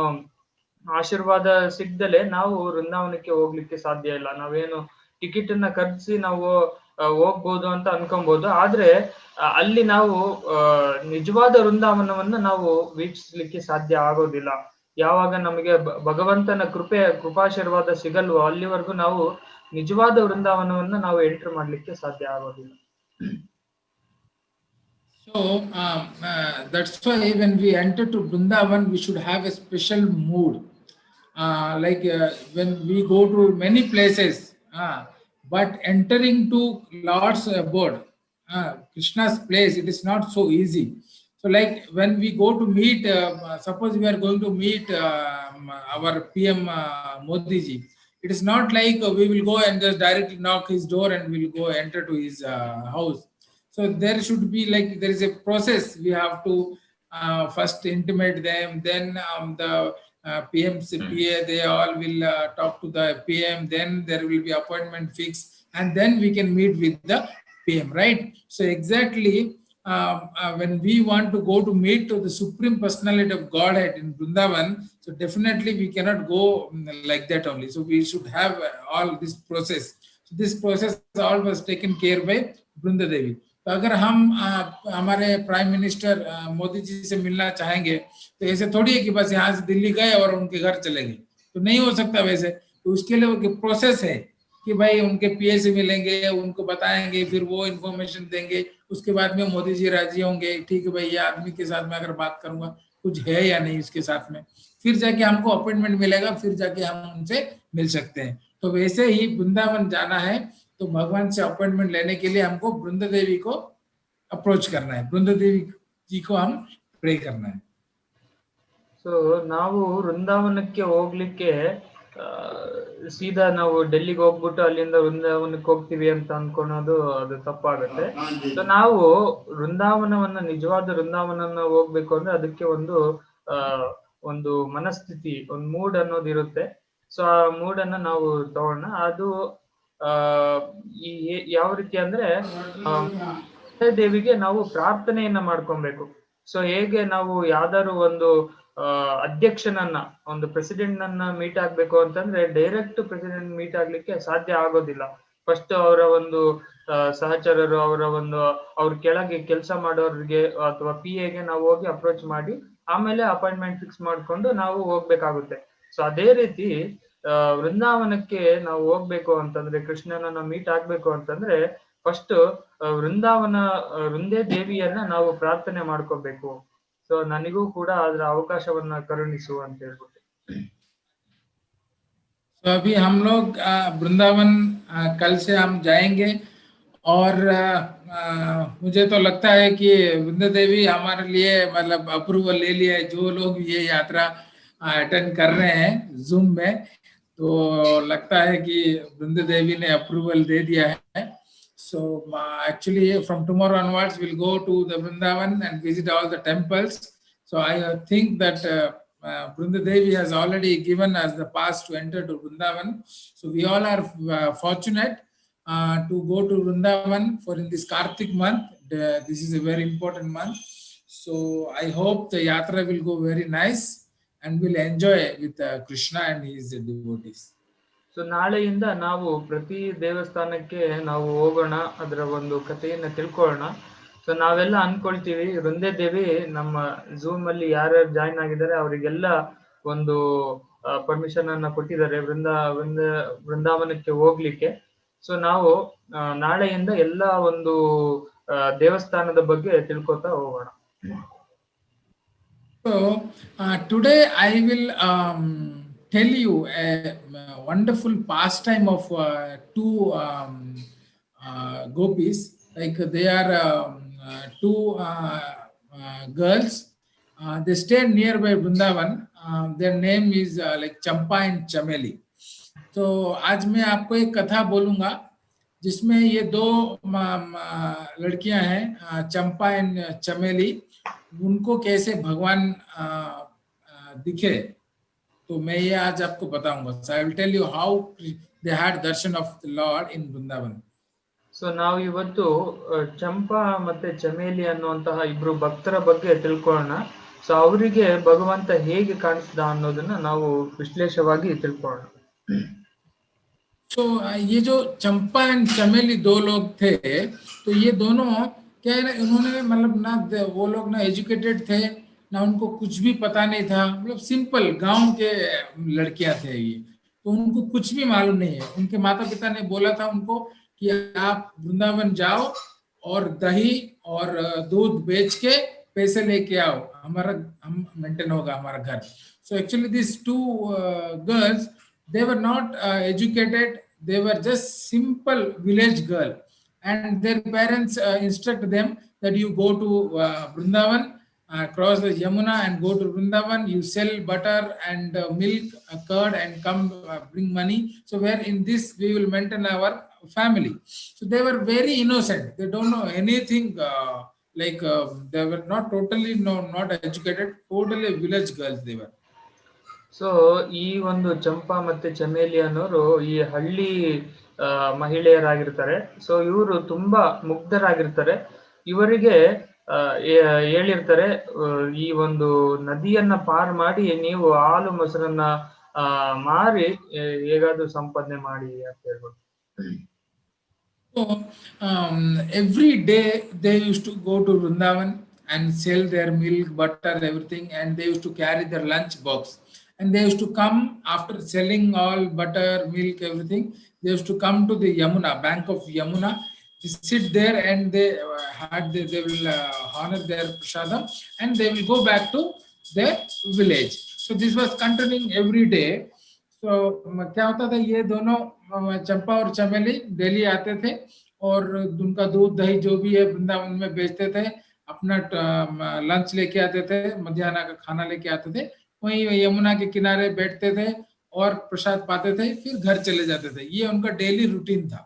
ಆಶೀರ್ವಾದ ಸಿಗ್ದಲೆ ನಾವು ವೃಂದಾವನಕ್ಕೆ ಹೋಗ್ಲಿಕ್ಕೆ ಸಾಧ್ಯ ಇಲ್ಲ। ನಾವೇನು ಟಿಕೆಟ್ ಅನ್ನ ಖರ್ಚಿಸಿ ನಾವು ಹೋಗ್ಬೋದು ಅಂತ ಅನ್ಕೊಬಹುದು, ಆದ್ರೆ ಅಲ್ಲಿ ನಾವು ನಿಜವಾದ ವೃಂದಾವನವನ್ನ ನಾವು ವೀಕ್ಷಿಸ್ಲಿಕ್ಕೆ ಸಾಧ್ಯ ಆಗೋದಿಲ್ಲ। ಯಾವಾಗ ನಮಗೆ ಭಗವಂತನ ಕೃಪಾಶೀರ್ವಾದ ಸಿಗಲ್ವೋ ಅಲ್ಲಿವರೆಗೂ ನಾವು ನಿಜವಾದ ವೃಂದಾವನವನ್ನ ನಾವು ಎಂಟರ್ ಮಾಡ್ಲಿಕ್ಕೆ ಸಾಧ್ಯ ಆಗೋದಿಲ್ಲ। So that's why when we enter to Vrindavan, we should have a special mood. Like when we go to many places, but entering to Lord's abode, Krishna's place, it is not so easy. So like when we go to meet, suppose we are going to meet our PM Modi ji, it is not like we will go and just directly knock his door and we will go enter to his house. So there should be like, there is a process. We have to first intimate them, then the PM's PA, they all will talk to the PM, then there will be appointment fixed, and then we can meet with the PM, right? So exactly when we want to go to meet to the Supreme Personality of Godhead in Vrindavan, so definitely we cannot go like that only. So we should have all this process. This process all was taken care by Vrinda Devi. तो अगर हम हमारे prime minister Modi ji से मिलना चाहेंगे तो ऐसे थोड़ी है कि बस यहाँ से दिल्ली गए और उनके घर चले गए, तो नहीं हो सकता वैसे। तो उसके लिए वो प्रोसेस है कि भाई उनके पीए से मिलेंगे, उनको बताएंगे, फिर वो इन्फॉर्मेशन देंगे, उसके बाद में मोदी जी राजी होंगे, ठीक है भाई ये आदमी के साथ में अगर बात करूंगा कुछ है या नहीं उसके साथ में, फिर जाके हमको अपॉइंटमेंट मिलेगा, फिर जाके हम उनसे मिल सकते हैं। तो वैसे ही वृंदावन जाना है तो भगवान से अपॉइंटमेंट लेने के लिए हमको वृंदा देवी को अप्रोच करना है, वृंदा देवी जी को हम प्रे करना है। ಸೊ ನಾವು ವೃಂದಾವನಕ್ಕೆ ಹೋಗ್ಲಿಕ್ಕೆ ಸೀದಾ ನಾವು ಡೆಲ್ಲಿಗೆ ಹೋಗ್ಬಿಟ್ಟು ಅಲ್ಲಿಂದ ವೃಂದಾವನಕ್ಕೆ ಹೋಗ್ತೀವಿ ಅಂತ ಅನ್ಕೊಳೋದು ಅದು ತಪ್ಪಾಗುತ್ತೆ. ಸೊ ನಾವು ನಿಜವಾದ ವೃಂದಾವನನ್ನ ಹೋಗ್ಬೇಕು ಅಂದ್ರೆ ಅದಕ್ಕೆ ಒಂದು ಮನಸ್ಥಿತಿ, ಒಂದು ಮೂಡ್ ಅನ್ನೋದು ಇರುತ್ತೆ. ಸೊ ಆ ಮೂಡ್ ಅನ್ನ ನಾವು ತಗೋಣ. ಅದು ಯಾವ ರೀತಿ ಅಂದ್ರೆ ದೇವಿಗೆ ನಾವು ಪ್ರಾರ್ಥನೆಯನ್ನ ಮಾಡ್ಕೊಬೇಕು. ಸೊ ಹೇಗೆ ನಾವು ಯಾವ್ದಾದ್ರು ಒಂದು ಅಧ್ಯಕ್ಷನನ್ನ, ಒಂದು ಪ್ರೆಸಿಡೆಂಟ್ ನನ್ನ ಮೀಟ್ ಆಗ್ಬೇಕು ಅಂತಂದ್ರೆ ಡೈರೆಕ್ಟ್ ಪ್ರೆಸಿಡೆಂಟ್ ಮೀಟ್ ಆಗ್ಲಿಕ್ಕೆ ಸಾಧ್ಯ ಆಗೋದಿಲ್ಲ. ಫಸ್ಟ್ ಅವರ ಒಂದು ಸಹಚರರು, ಅವ್ರ ಕೆಳಗೆ ಕೆಲಸ ಮಾಡೋರಿಗೆ ಅಥವಾ PA ನಾವು ಹೋಗಿ ಅಪ್ರೋಚ್ ಮಾಡಿ ಆಮೇಲೆ ಅಪಾಯಿಂಟ್ಮೆಂಟ್ ಫಿಕ್ಸ್ ಮಾಡ್ಕೊಂಡು ನಾವು ಹೋಗ್ಬೇಕಾಗುತ್ತೆ. ಸೊ ಅದೇ ರೀತಿ ವೃಂದಾವನಕ್ಕೆ ನಾವು ಹೋಗ್ಬೇಕು ಅಂತಂದ್ರೆ, ಕೃಷ್ಣನನ್ನ ಮೀಟ್ ಆಗ್ಬೇಕು ಅಂತಂದ್ರೆ ಫಸ್ಟ್ ವೃಂದೇ ದೇವಿಯನ್ನ ನಾವು ಪ್ರಾರ್ಥನೆ ಮಾಡ್ಕೋಬೇಕು. ಸೊ ನನಗೂ ಕೂಡ ಅದರ ಅವಕಾಶವನ್ನ ಕರುಣಿಸು ಅಂತ ಹೇಳ್ಬಿಟ್ಟು. तो अभी हम लोग वृंदावन कल से हम जाएंगे और मुझे तो लगता है कि वृंदा देवी हमारे लिए मतलब अप्रूवल ले लिया है। जो लोग ये यात्रा अटेंड कर रहे हैं जूम में, तो लगता है कि वृंदा देवी ने अप्रूवल दे दिया है। So actually from tomorrow onwards we'll go to the Vrindavan and visit all the temples. So I think that Vrinda Devi has already given us the pass to enter to Vrindavan. So we all are fortunate to go to Vrindavan for in this Kartik month. This is a very important month. So I hope the yatra will go very nice and we'll enjoy with Krishna and his devotees. So ನಾಳೆಯಿಂದ ನಾವು ಪ್ರತಿ ದೇವಸ್ಥಾನಕ್ಕೆ ನಾವು ಹೋಗೋಣ, ಅದರ ಒಂದು ಕಥೆಯನ್ನ ತಿಳ್ಕೊಳ್ಳೋಣ. ಸೊ ನಾವೆಲ್ಲ ಅನ್ಕೊಳ್ತೀವಿ ವೃಂದೇ ದೇವಿ ನಮ್ಮ ಝೂಮ್ ಅಲ್ಲಿ ಯಾರ್ಯಾರು ಜಾಯಿನ್ ಆಗಿದ್ದಾರೆ ಅವರಿಗೆಲ್ಲ ಒಂದು ಪರ್ಮಿಷನ್ ಅನ್ನ ಕೊಟ್ಟಿದ್ದಾರೆ ವೃಂದಾವನಕ್ಕೆ ಹೋಗ್ಲಿಕ್ಕೆ. ಸೊ ನಾವು ನಾಳೆಯಿಂದ ಎಲ್ಲ ಒಂದು ದೇವಸ್ಥಾನದ ಬಗ್ಗೆ ತಿಳ್ಕೊತಾ ಹೋಗೋಣ. So today I will tell you a wonderful pastime of two gopis. Like they are two girls. They stay nearby Vrindavan. Their name is like Champa and Chameli. तो आज मैं आपको एक कथा बोलूंगा जिसमें ये दो लड़कियां हैं, चंपा एंड चमेली, उनको कैसे भगवान दिखे, तो मैं ये आज आपको बताऊंगा. So I will tell you how they had darshan of the Lord in Vrindavan. So ನಾವು ಇವತ್ತು ಚಂಪಾ ಮತ್ತೆ ಚಮೇಲಿ ಅನ್ನುವಂತಹ ಇಬ್ರು ಭಕ್ತರ ಬಗ್ಗೆ ತಿಳ್ಕೊಳ್ಳೋಣ. ಸೊ ಅವರಿಗೆ ಭಗವಂತ ಹೇಗೆ ಕಾಣಿಸ್ದ ಅನ್ನೋದನ್ನ ನಾವು ವಿಶ್ಲೇಷವಾಗಿ ತಿಳ್ಕೊಳ್ಳೋಣ. तो ये जो चंपा एंड चमेली दो लोग थे, तो ये दोनों क्या है ना, इन्होंने मतलब ना वो लोग ना एजुकेटेड थे ना, उनको कुछ भी पता नहीं था, मतलब सिंपल गांव के लड़कियां थे ये, तो उनको कुछ भी मालूम नहीं है. उनके माता पिता ने बोला था उनको कि आप वृंदावन जाओ और दही और दूध बेच के पैसे लेके आओ, हम मेंटेन होगा हमारा घर. So actually these two girls, they were not educated, they were just simple village girl, and their parents instruct them that you go to Vrindavan, cross the Yamuna and go to Vrindavan, you sell butter and milk, curd, and come bring money. So where in this we will maintain our family. So they were very innocent, they don't know anything, they were not totally not educated, totally village girls they were. So ಈ ಒಂದು ಚಂಪಾ ಮತ್ತೆ ಚಮೇಲಿ ಅನ್ನೋರು ಈ ಹಳ್ಳಿ ಮಹಿಳೆಯರಾಗಿರ್ತಾರೆ. So ಇವರು ತುಂಬಾ ಮುಗ್ಧರಾಗಿರ್ತಾರೆ. ಇವರಿಗೆ ಹೇಳಿರ್ತಾರೆ, ಈ ಒಂದು ನದಿಯನ್ನ ಪಾರ್ ಮಾಡಿ ನೀವು ಹಾಲು ಮೊಸರನ್ನ ಮಾರಿ ಹೇಗಾದ್ರೂ ಸಂಪಾದನೆ ಮಾಡಿ ಅಂತ ಹೇಳ್ಬೋದು. every day they used to go to Vrindavan and sell their milk, butter, everything, and they used to carry their lunch box. And they used to come after selling all butter, milk, everything. They used to come to the Yamuna, bank of Yamuna. They sit there and they will honor their prasadam, and they will go back to their village. So this was continuing every day. तो क्या होता था, ये दोनों चंपा और चमेली daily आते थे और उनका दूध दही जो भी है वृंदावन में बेचते थे, अपना लंच लेके आते थे, मध्याह्न का खाना लेके आते थे, वहीं यमुना के किनारे बैठते थे और प्रसाद पाते थे, फिर घर चले जाते थे. ये उनका डेली रूटीन था.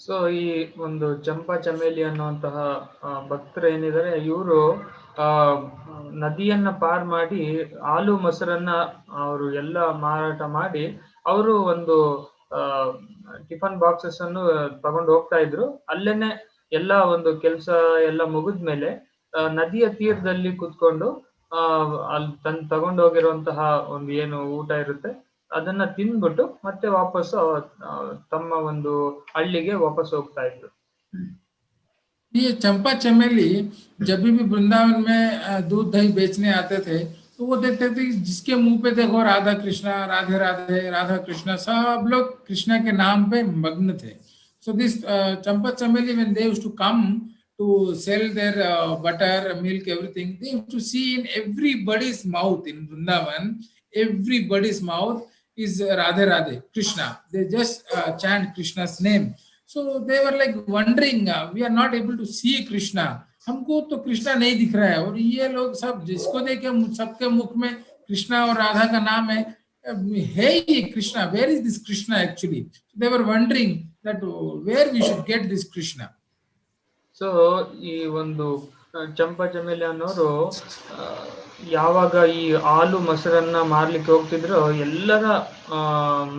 ಸೊ ಈ ಒಂದು ಚಂಪಾ ಚಮೇಲಿ ಅನ್ನುವಂತಹ ಭಕ್ತರು ಏನಿದ್ದಾರೆ, ಇವರು ನದಿಯನ್ನ ಪಾರ್ ಮಾಡಿ ಹಾಲು ಮೊಸರನ್ನ ಅವರು ಎಲ್ಲ ಮಾರಾಟ ಮಾಡಿ ಅವರು ಒಂದು ಟಿಫನ್ ಬಾಕ್ಸಸ್ ಅನ್ನು ತಗೊಂಡು ಹೋಗ್ತಾ ಇದ್ರು. ಅಲ್ಲೇನೆ ಎಲ್ಲ ಒಂದು ಕೆಲಸ ಎಲ್ಲ ಮುಗಿದ್ಮೇಲೆ ನದಿಯ ತೀರದಲ್ಲಿ ಕುತ್ಕೊಂಡು ಅಲ್ಲಿ ತಗೊಂಡು ಹೋಗಿರುವಂತಹ ಒಂದು ಏನು ಊಟ ಇರುತ್ತೆ ಅದನ್ನ ತಿಂದ್ಬಿಟ್ಟು ಮತ್ತೆ ವಾಪಸ್ ತಮ್ಮ ಒಂದು ಹಳ್ಳಿಗೆ ವಾಪಸ್ ಹೋಗ್ತಾ ಇದ್ರು. ये चंपा चमेली जब भी वृंदावन में दूध दही बेचने आते थे तो वो देखते थे जिसके मुंह पे देखो राधा कृष्णा, राधे राधे, राधा कृष्णा, सब लोग कृष्णा के नाम पे मग्न थे. So this चंपा चमेली when they used to come to sell their butter, milk, everything, they used to see in everybody's mouth in Vrindavan, everybody's mouth is Radhe Radhe, Krishna. They just chant Krishna's name. So they were like wondering, we are not able to see Krishna. हमको तो कृष्णा नहीं दिख रहा है, और ये लोग सब जिसको देखे सबके मुख में कृष्णा और राधा का नाम है. Hey Krishna, where is this Krishna actually? So they were wondering that where we should get this Krishna. So ಈ ಒಂದು ಚಂಪಾ ಚಮೇಲಿ ಅನ್ನೋರು ಯಾವಾಗ ಈ ಹಾಲು ಮೊಸರನ್ನ ಮಾರ್ಲಿಕ್ಕೆ ಹೋಗ್ತಿದ್ರು, ಎಲ್ಲರ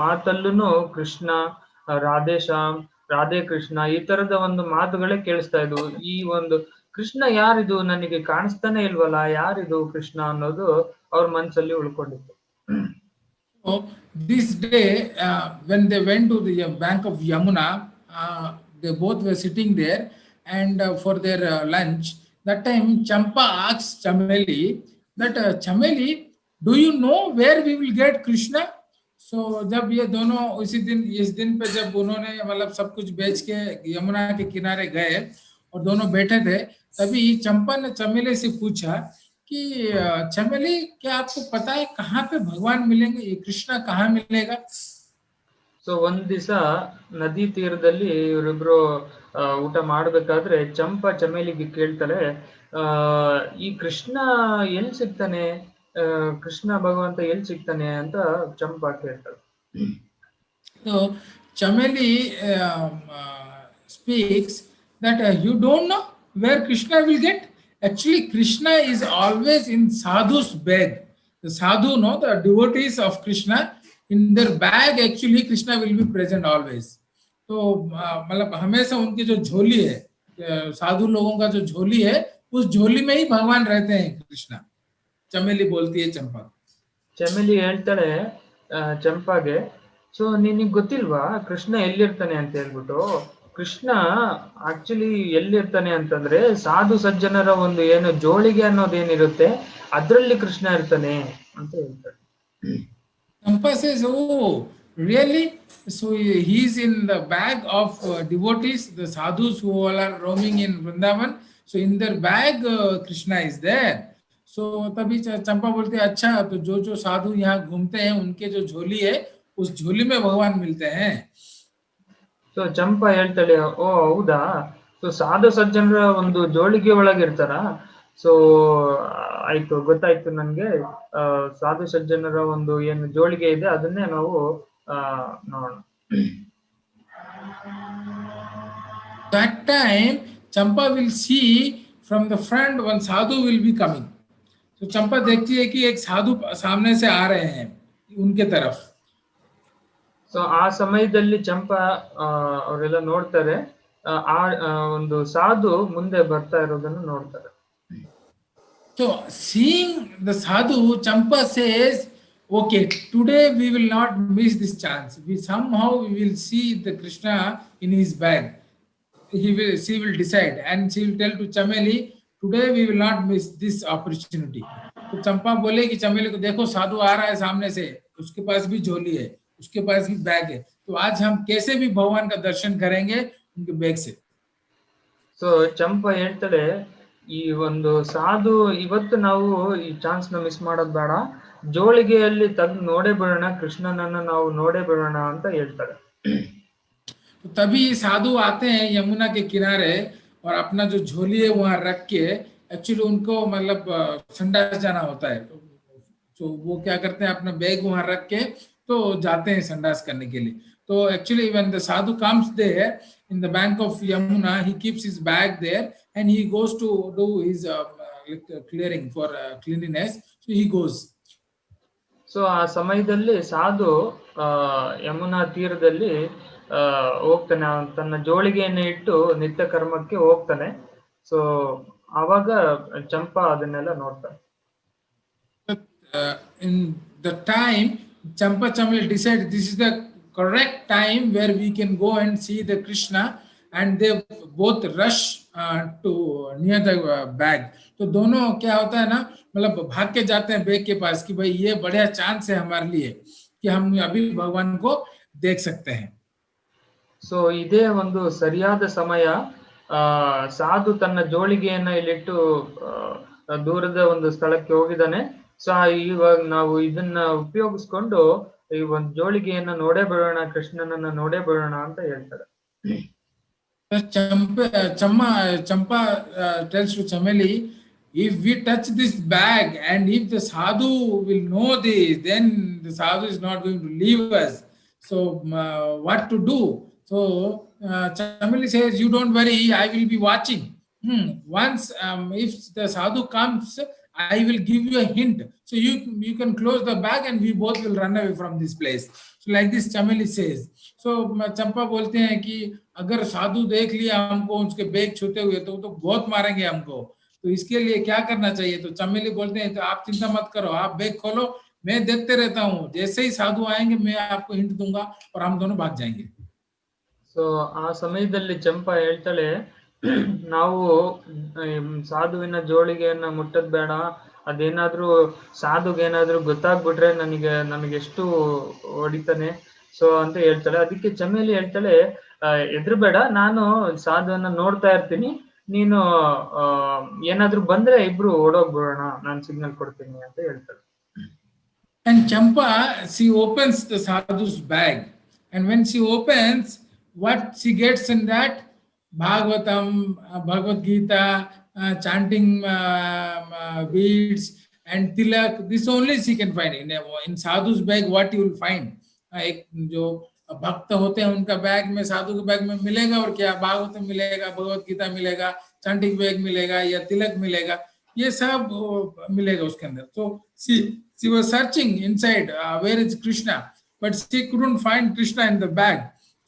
ಮಾತಲ್ಲೂ ಕೃಷ್ಣ, ರಾಧೇಶ್ಯಾಮ್, ರಾಧೆ ಕೃಷ್ಣ ಈ ತರದ ಒಂದು ಮಾತುಗಳೇ ಕೇಳಿಸ್ತಾ ಇದ್ವು. ಈ ಒಂದು ಕೃಷ್ಣ ಯಾರಿದು, ನನಗೆ ಕಾಣಿಸ್ತಾನೆ ಇಲ್ವಲ್ಲ, ಯಾರಿದು ಕೃಷ್ಣ ಅನ್ನೋದು ಅವ್ರ ಮನಸ್ಸಲ್ಲಿ ಉಳ್ಕೊಂಡಿತ್ತು. So this day when they went to the bank of Yamuna, they both were sitting there and for their lunch. That time Champa asked Chameli that Chameli, do you know where we will get Krishna? So जब ये दोनों इस दिन पे जब उन्होंने मतलब सब कुछ बेच के यमुना के किनारे गए और दोनों बैठे थे, तभी चंपा ने चमेली से पूछा कि चमेली, क्या आपको पता है कहाँ पे भगवान मिलेंगे, ये कृष्णा कहाँ मिलेगा? ಸೊ ಒಂದ್ ದಿವಸ ನದಿ ತೀರದಲ್ಲಿ ಇವರಿಬ್ರು ಊಟ ಮಾಡ್ಬೇಕಾದ್ರೆ ಚಂಪಾ ಚಮೇಲಿಗೆ ಕೇಳ್ತಾರೆ, ಈ ಕೃಷ್ಣ ಎಲ್ಲಿ ಸಿಗ್ತಾನೆ, ಕೃಷ್ಣ ಭಗವಂತ ಎಲ್ಲಿ ಸಿಗ್ತಾನೆ ಅಂತ ಚಂಪಾ ಕೇಳ್ತಾರೆ. So Chameli speaks that you don't know where Krishna will get. Actually Krishna is always in sadhu's bag. The sadhu, no, the devotees of Krishna, in their bag actually Krishna will be present always. तो मतलब हमेशा उनकी जो झोली है, साधु लोगों का जो झोली है, उस झोली में ही भगवान रहते हैं कृष्णा. चमेली बोलती है चंपा. ಚಮೇಲಿ ಹೇಳ್ತಾಳೆ ಚಂಪಾಗೆ, ಸೊ ನಿನಗೆ ಗೊತ್ತಿಲ್ವಾ ಕೃಷ್ಣ ಎಲ್ಲಿರ್ತಾನೆ ಅಂತ ಹೇಳ್ಬಿಟ್ಟು. ಕೃಷ್ಣ ಆಕ್ಚುಲಿ ಎಲ್ಲಿರ್ತಾನೆ ಅಂತಂದ್ರೆ ಸಾಧು ಸಜ್ಜನರ ಒಂದು ಏನು ಜೋಳಿಗೆ ಅನ್ನೋದೇನಿರುತ್ತೆ ಅದ್ರಲ್ಲಿ ಕೃಷ್ಣ ಇರ್ತಾನೆ ಅಂತ ಹೇಳ್ತಾರೆ. Champa says, oh really? So he is in the bag of devotees, the sadhus who all are roaming in Vrindavan. So in their bag Krishna is there. So तभी चंपा बोलते हैं, अच्छा तो जो साधु यहाँ घूमते हैं उनके जो झोली है उस झोली में भगवान मिलते हैं. ಸೊ ಚಂಪಾ ಹೇಳ್ತಾಳೆ, ಓ ಹೌದಾ, ಸೊ ಸಾಧು ಸಜ್ಜನರ ಒಂದು ಜೋಳಿಗೆ ಒಳಗಿರ್ತಾರ. ಸೊ ಆಯ್ತು, ಗೊತ್ತಾಯ್ತು ನನ್ಗೆ. ಸಾಧು ಸಜ್ಜನರ ಒಂದು ಏನು ಜೋಳಿಗೆ ಇದೆ ಅದನ್ನೇ ನಾವು ನೋಡೋಣ. That time Champa will see from the front one sadhu will be coming. So Champa देखती है कि एक साधु सामने से आ रहे हैं उनके तरफ. ಸೊ ಆ ಸಮಯದಲ್ಲಿ ಚಂಪಾ ಅವರೆಲ್ಲ ನೋಡ್ತಾರೆ, ಆ ಒಂದು ಸಾಧು ಮುಂದೆ ಬರ್ತಾ ಇರೋದನ್ನು ನೋಡ್ತಾರೆ. So seeing the sadhu, Champa says, okay, today we will not miss this chance. We somehow we will see the Krishna in his bag. She will decide, and she will tell to Chameli, today we will not miss this opportunity. तो चंपा बोले कि चमेली को देखो साधु आ रहा है सामने से, उसके पास भी झोली है, उसके पास भी बैग है, तो आज हम कैसे भी भगवान का दर्शन करेंगे उनके बैग से. ಸೊ ಚಂಪಾ ಹೇಳ್ತಾಳೆ, ಈ ಒಂದು ಸಾಧು ಇವತ್ತು ನಾವು ಈ ಚಾನ್ಸ್ ನ ಮಿಸ್ ಮಾಡೋದ್ ಬೇಡ, ಜೋಳಿಗೆಯಲ್ಲಿ ತೆಗ್ದು ನೋಡೇ ಬಿಡೋಣ, ಕೃಷ್ಣನನ್ನ ನಾವು ನೋಡೇ ಬಿಡೋಣ ಅಂತ ಹೇಳ್ತಾಳೆ. तो तभी साधु आते हैं यमुना के किनारे और अपना जो झोली है वहां रख के, एक्चुअली उनको मतलब संडास जाना होता है, तो वो क्या करते हैं अपना बैग वहां रख के तो जाते हैं संडास करने के लिए. तो actually when the sadhu comes there in the bank of Yamuna, he keeps his bag there and he goes to do his clearing for cleanliness, so he goes. So ಆ ಸಮಯದಲ್ಲಿ ಸಾಧು ಯಮುನಾ ತೀರದಲ್ಲಿ ಹೋಗ್ತಾನೆ, ತನ್ನ ಜೋಳಿಗೆಯನ್ನು ಇಟ್ಟು ನಿತ್ಯ ಕರ್ಮಕ್ಕೆ ಹೋಗ್ತಾನೆ. ಸೊ ಆವಾಗ ಚಂಪಾ ಅದನ್ನೆಲ್ಲ ನೋಡ್ತಾನೆ. In the time Champa Chameli decided this is the correct time where we can go and see the Krishna, and they both rush to near the bag. तो दोनों क्या होता है ना, मतलब भाग के जाते हैं बैग के पास कि भाई ये बढ़िया चांस है हमारे लिए कि हम अभी भगवान को देख सकते हैं. ಸೊ ಇದೇ ಒಂದು ಸರಿಯಾದ ಸಮಯ. ಸಾಧು ತನ್ನ ಜೋಳಿಗೆಯನ್ನ ಇಲ್ಲಿಟ್ಟು ದೂರದ ಒಂದು ಸ್ಥಳಕ್ಕೆ ಹೋಗಿದ್ದಾನೆ. ಸೊ ಇವಾಗ ನಾವು ಇದನ್ನ ಉಪಯೋಗಿಸ್ಕೊಂಡು ಈ ಒಂದು ಜೋಳಿಗೆಯನ್ನ ನೋಡೇ ಬಿಡೋಣ, ಕೃಷ್ಣನನ್ನ ನೋಡೇ ಬಿಡೋಣ ಅಂತ ಹೇಳ್ತಾರೆ. Champa tells to Chameli, if we touch this bag and if the sadhu will know this, then the sadhu is not going to leave us. So what to do? So Chameli says, you don't worry, I will be watching. Once if the sadhu comes, I will give you a hint. So you can close the bag and we both will run away from this place. So like this Chameli says. So चंपा बोलते हैं कि अगर साधु देख लिया हमको उसके bag छूते हुए तो बहुत मारेंगे हमको, तो इसके लिए क्या करना चाहिए. तो चमेली बोलते हैं तो आप चिंता मत करो, आप बैग खोलो, मैं देखते रहता हूँ, जैसे ही साधु आएंगे मैं आपको हिंट दूंगा और हम दोनों भाग जाएंगे. ಸೊ ಆ ಸಮಯದಲ್ಲಿ ಚಂಪಾ ಹೇಳ್ತಾಳೆ, ನಾವು ಸಾಧುವಿನ ಜೋಳಿಗೆಯನ್ನ ಮುಟ್ಟದ್ ಬೇಡ, ಅದೇನಾದ್ರೂ ಸಾಧುಗೇನಾದ್ರೂ ಗೊತ್ತಾಗ್ಬಿಟ್ರೆ ನನಗೆ ಎಷ್ಟು ಹೊಡಿತಾನೆ, ಸೊ ಅಂತ ಹೇಳ್ತಾಳೆ. ಅದಕ್ಕೆ ಚಮೇಲಿ ಹೇಳ್ತಾಳೆ, ಹೆದರ್ಬೇಡ, ನಾನು ಸಾಧುವನ್ನ ನೋಡ್ತಾ ಇರ್ತೀನಿ, ನೀನು ಏನಾದ್ರೂ ಬಂದ್ರೆ ಇಬ್ರು ಓಡೋಗ್ಬಿಡೋಣ, ನಾನು ಸಿಗ್ನಲ್ ಕೊಡ್ತೀನಿ ಅಂತ ಹೇಳ್ತಾಳೆ. And Champa, she opens the sadhu's bag, and when she opens, what she gets in that? Bhagavatam, Bhagavad Gita, chanting beads and tilak. This only she can find in sadhu's bag. What you will find? एक जो भक्त होते हैं उनका bag में, साधु के bag में मिलेगा और क्या, भागवतम मिलेगा, भगवत गीता मिलेगा, चांटिक बैग मिलेगा या तिलक मिलेगा, ये सब मिलेगा उसके अंदर. So she was searching inside where is Krishna, but she couldn't find Krishna in the bag.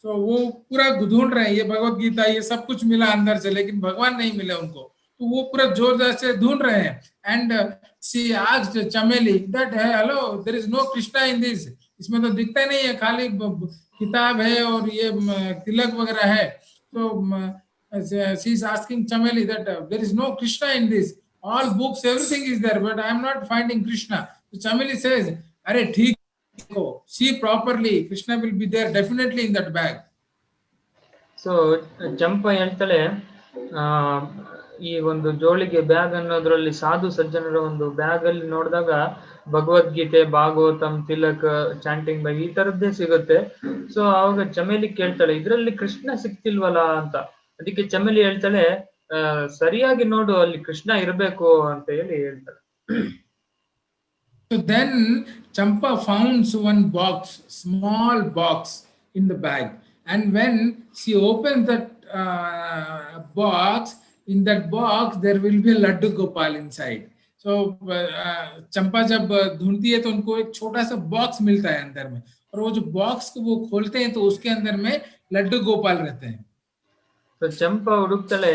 So वो पूरा ढूंढ रहे हैं, ये भगवत गीता ये सब कुछ मिला अंदर से, लेकिन भगवान नहीं मिले उनको, तो वो पूरा जोरदार से ढूंढ रहे हैं. And she asked Chameli that hello, there is no Krishna in this, इसमें तो दिखता नहीं है, खाली किताब है और ये तिलक वगैरह है. So she is asking Chameli that there is no Krishna in this, all books everything is there, but I am not finding Krishna. So Chameli says, अरे ठीक हो, see properly, Krishna will be there definitely in that bag. So Champa ಹೇಳ್ತಾಳೆ, ಈ ಒಂದು ಜೋಳಿಗೆ bag ಅನ್ನೋದ್ರಲ್ಲಿ ಸಾಧು ಸಜ್ಜನರ ಒಂದು ಬ್ಯಾಗ್ ಅಲ್ಲಿ ನೋಡಿದಾಗ ಭಗವದ್ಗೀತೆ, ಭಾಗವತಂ, ತಿಲಕ್, ಚಾಂಟಿಂಗ್ ಬ್ಯಾಗ್ ಈ ತರದ್ದೇ ಸಿಗುತ್ತೆ. ಸೊ ಅವಾಗ ಚಮೇಲಿ ಕೇಳ್ತಾಳೆ, ಇದ್ರಲ್ಲಿ ಕೃಷ್ಣ ಸಿಕ್ತಿಲ್ವಲ್ಲ ಅಂತ. ಅದಕ್ಕೆ ಚಮೇಲಿ ಹೇಳ್ತಾಳೆ, ಸರಿಯಾಗಿ ನೋಡು, ಅಲ್ಲಿ ಕೃಷ್ಣ ಇರಬೇಕು ಅಂತ ಹೇಳಿ ಹೇಳ್ತಾಳೆ. So then Champa founds one box, small box in the bag, and when she opens that box, in that box there will be a Laddu Gopal inside. So Champa जब ढूंढती है तो उनको एक छोटा सा बॉक्स मिलता है अंदर में, और वो जो बॉक्स को वो खोलते हैं तो उसके अंदर में लड्डू गोपाल रहते हैं. ಸೊ ಚಂಪಾ ಹುಡುಕ್ತಾಳೆ,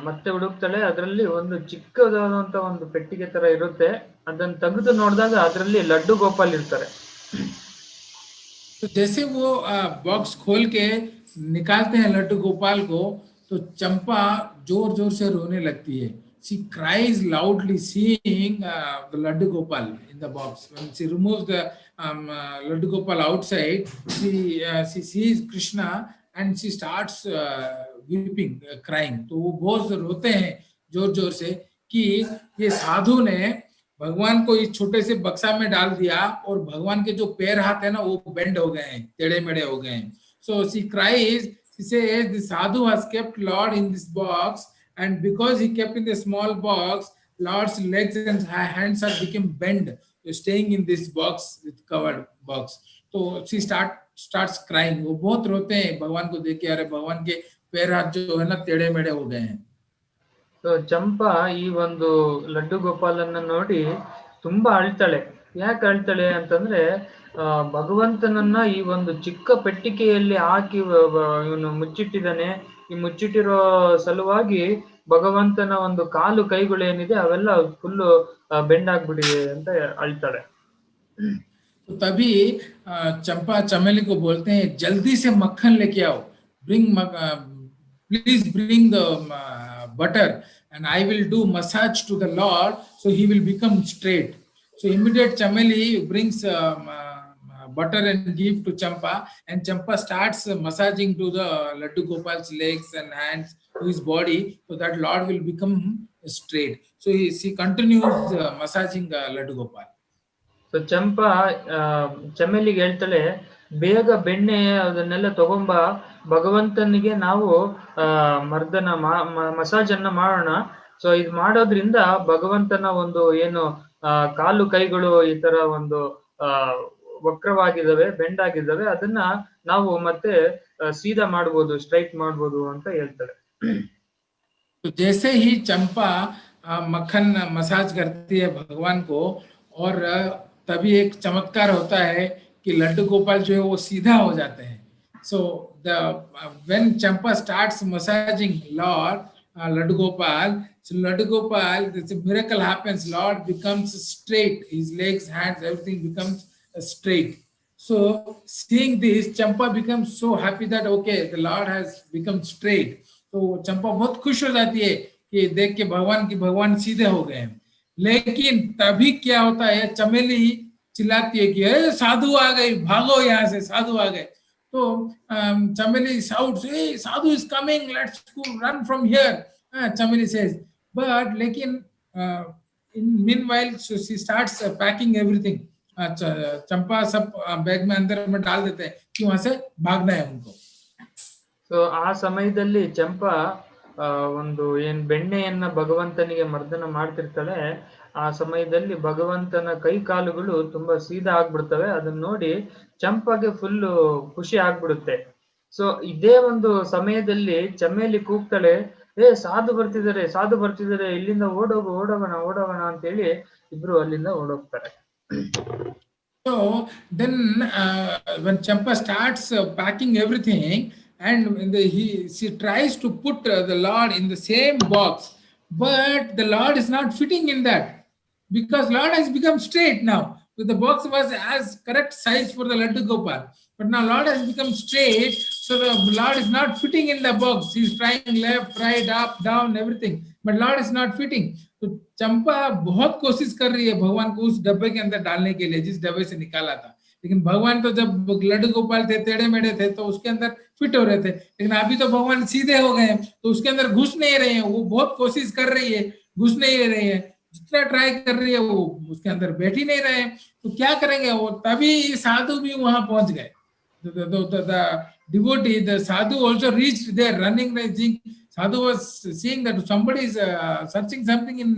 ಮತ್ತೆ ಹುಡುಕ್ತಾಳೆ. ಅದರಲ್ಲಿ ಒಂದು ಚಿಕ್ಕದಾದಂತ ಒಂದು ಪೆಟ್ಟಿಗೆ ತರ ಇರುತ್ತೆ. ಅದನ್ನ ತೆಗೆದು ನೋಡಿದಾಗ ಅದರಲ್ಲಿ ಲಡ್ಡು ಗೋಪಾಲ್ ಇರ್ತಾರೆ. तो जैसे वो बॉक्स खोल के निकालते हैं लड्डू गोपाल को, तो चंपा जोर जोर से रोने लगती है. She cries loudly seeing the Laddu Gopal in the box. When she removes the Laddu Gopal outside, she sees Krishna and she starts weeping, crying. तो वो बहुत रोते हैं जोर जोर से कि ये साधु ने भगवान को इस छोटे से बक्सा में डाल दिया और भगवान के जो पैर हाथ है ना वो बेंड हो गए हैं, टेढ़े मेढ़े हो गए हैं. So she cries, she says the sadhu has kept Lord in this box, and because he kept in the small box, Lord's legs and hands have become bent, staying in this box with covered box. So she starts crying. वो बहुत रोते हैं भगवान को देख के, अरे भगवान के पैर हाथ जो है ना टेढ़े मेढ़े हो गए हैं. ಸೊ ಚಂಪಾ ಈ ಒಂದು ಲಡ್ಡು ಗೋಪಾಲನ್ನ ನೋಡಿ ತುಂಬಾ ಅಳ್ತಾಳೆ. ಯಾಕೆ ಅಳ್ತಾಳೆ ಅಂತಂದ್ರೆ ಭಗವಂತನನ್ನ ಈ ಒಂದು ಚಿಕ್ಕ ಪೆಟ್ಟಿಗೆಯಲ್ಲಿ ಹಾಕಿ ಇವನು ಮುಚ್ಚಿಟ್ಟಿದ್ದಾನೆ. ಈ ಮುಚ್ಚಿಟ್ಟಿರೋ ಸಲುವಾಗಿ ಭಗವಂತನ ಒಂದು ಕಾಲು ಕೈಗಳು ಏನಿದೆ ಅವೆಲ್ಲ ಫುಲ್ಲು ಬೆಂಡ್ ಆಗ್ಬಿಟ್ಟಿದೆ ಅಂತ ಅಳ್ತಾಳೆ. तभी चंपा चमेली को बोलते हैं, जल्दी से मक्खन लेके आओ, please bring the butter and I will do massage to the Lord so he will become straight. So immediate Chameli brings butter and give to Champa, and Champa starts massaging to the Laddu Gopal's legs and hands to his body so that Lord will become straight. So she continues massaging Laddu Gopal. So Champa ಚಮೇಲಿಗೆ ಹೇಳ್ತಾಳೆ, ಬೇಗ ಬೆಣ್ಣೆ ಅದನ್ನೆಲ್ಲ ತಗೊಂಬ, ಭಗವಂತನಿಗೆ ನಾವು massage ಅನ್ನ ಮಾಡೋಣ. ಸೊ ಇದು ಮಾಡೋದ್ರಿಂದ ಭಗವಂತನ ಒಂದು ಏನು ಕಾಲು ಕೈಗಳು ಈ ತರ ಒಂದು ವಕ್ರವಾಗಿದ್ದಾವೆ, ಬೆಂಡ್ ಆಗಿದ್ದಾವೆ, ಅದನ್ನ ನಾವು ಮತ್ತೆ ಸೀದಾ ಮಾಡ್ಬೋದು, ಸ್ಟ್ರೈಟ್ ಮಾಡ್ಬೋದು ಅಂತ ಹೇಳ್ತಾಳೆ. जैसे ही चंपा मक्खन मसाज करती है भगवान को, और तभी एक चमत्कार होता है कि लड्डू गोपाल जो है वो सीधा हो जाते हैं. So when Champa starts massaging Lord Laddu Gopal, so Laddu Gopal, this miracle happens. Lord becomes straight. His legs, hands, everything becomes straight. So seeing this, Champa becomes so happy that okay, the Lord has become straight. So Champa बहुत खुश हो जाती है कि देख के भगवान सीधे हो गए हैं. लेकिन तभी क्या होता है, चमेली चिल्लाती है कि अरे साधु आ गए, भागो यहाँ से, साधु आ गए. तो चमेली shouts, hey, sadhu is coming, let's go, run from here. Chameli says, but लेकिन in meanwhile so she starts packing everything. चंपा सब बैग में अंदर में डाल देते हैं कि वहां से भागना है उनको. ಸೊ ಆ ಸಮಯದಲ್ಲಿ ಚಂಪಾ ಒಂದು ಏನ್ ಬೆಣ್ಣೆಯನ್ನ ಭಗವಂತನಿಗೆ ಮರ್ದನ ಮಾಡ್ತಿರ್ತಾಳೆ. ಆ ಸಮಯದಲ್ಲಿ ಭಗವಂತನ ಕೈ ಕಾಲುಗಳು ತುಂಬಾ ಸೀದಾ ಆಗ್ಬಿಡ್ತವೆ. ಅದನ್ನ ನೋಡಿ ಚಂಪಾಗೆ ಫುಲ್ ಖುಷಿ ಆಗ್ಬಿಡುತ್ತೆ. ಸೊ ಇದೇ ಒಂದು ಸಮಯದಲ್ಲಿ ಚಮೇಲಿ ಕೂಗ್ತಾಳೆ, ಸಾಧು ಬರ್ತಿದ್ದಾರೆ, ಇಲ್ಲಿಂದ ಓಡೋಗೋಣ ಅಂತ ಹೇಳಿ ಇಬ್ರು ಅಲ್ಲಿಂದ ಓಡೋಗ್ತಾರೆ. So then when Champa starts packing everything, and she tries to put the Lord in the same box, but the Lord is not fitting in that, because Lord has become straight now. So the box was as correct size for the Laddu Gopal, but now Lord has become straight, so the Lord is not fitting in the box. He is trying left, right, up, down, everything, but Lord is not fitting. तो चंपा बहुत कोशिश कर रही है भगवान को उस डब्बे के अंदर डालने के लिए जिस डब्बे से निकाला था, लेकिन भगवान तो जब लड्डू गोपाल थे टेढ़े मेढ़े थे तो उसके अंदर फिट हो रहे थे, लेकिन अभी तो भगवान सीधे हो गए हैं तो उसके अंदर घुस नहीं रहे हैं. वो बहुत कोशिश कर रही है, घुस नहीं रही है, जितना ट्राई कर रही है वो उसके अंदर बैठ ही नहीं रहे हैं. तो क्या करेंगे वो. तभी साधु भी वहां पहुंच गए. The devotee, the sadhu also reached there running. Sadhu was seeing that somebody is searching something in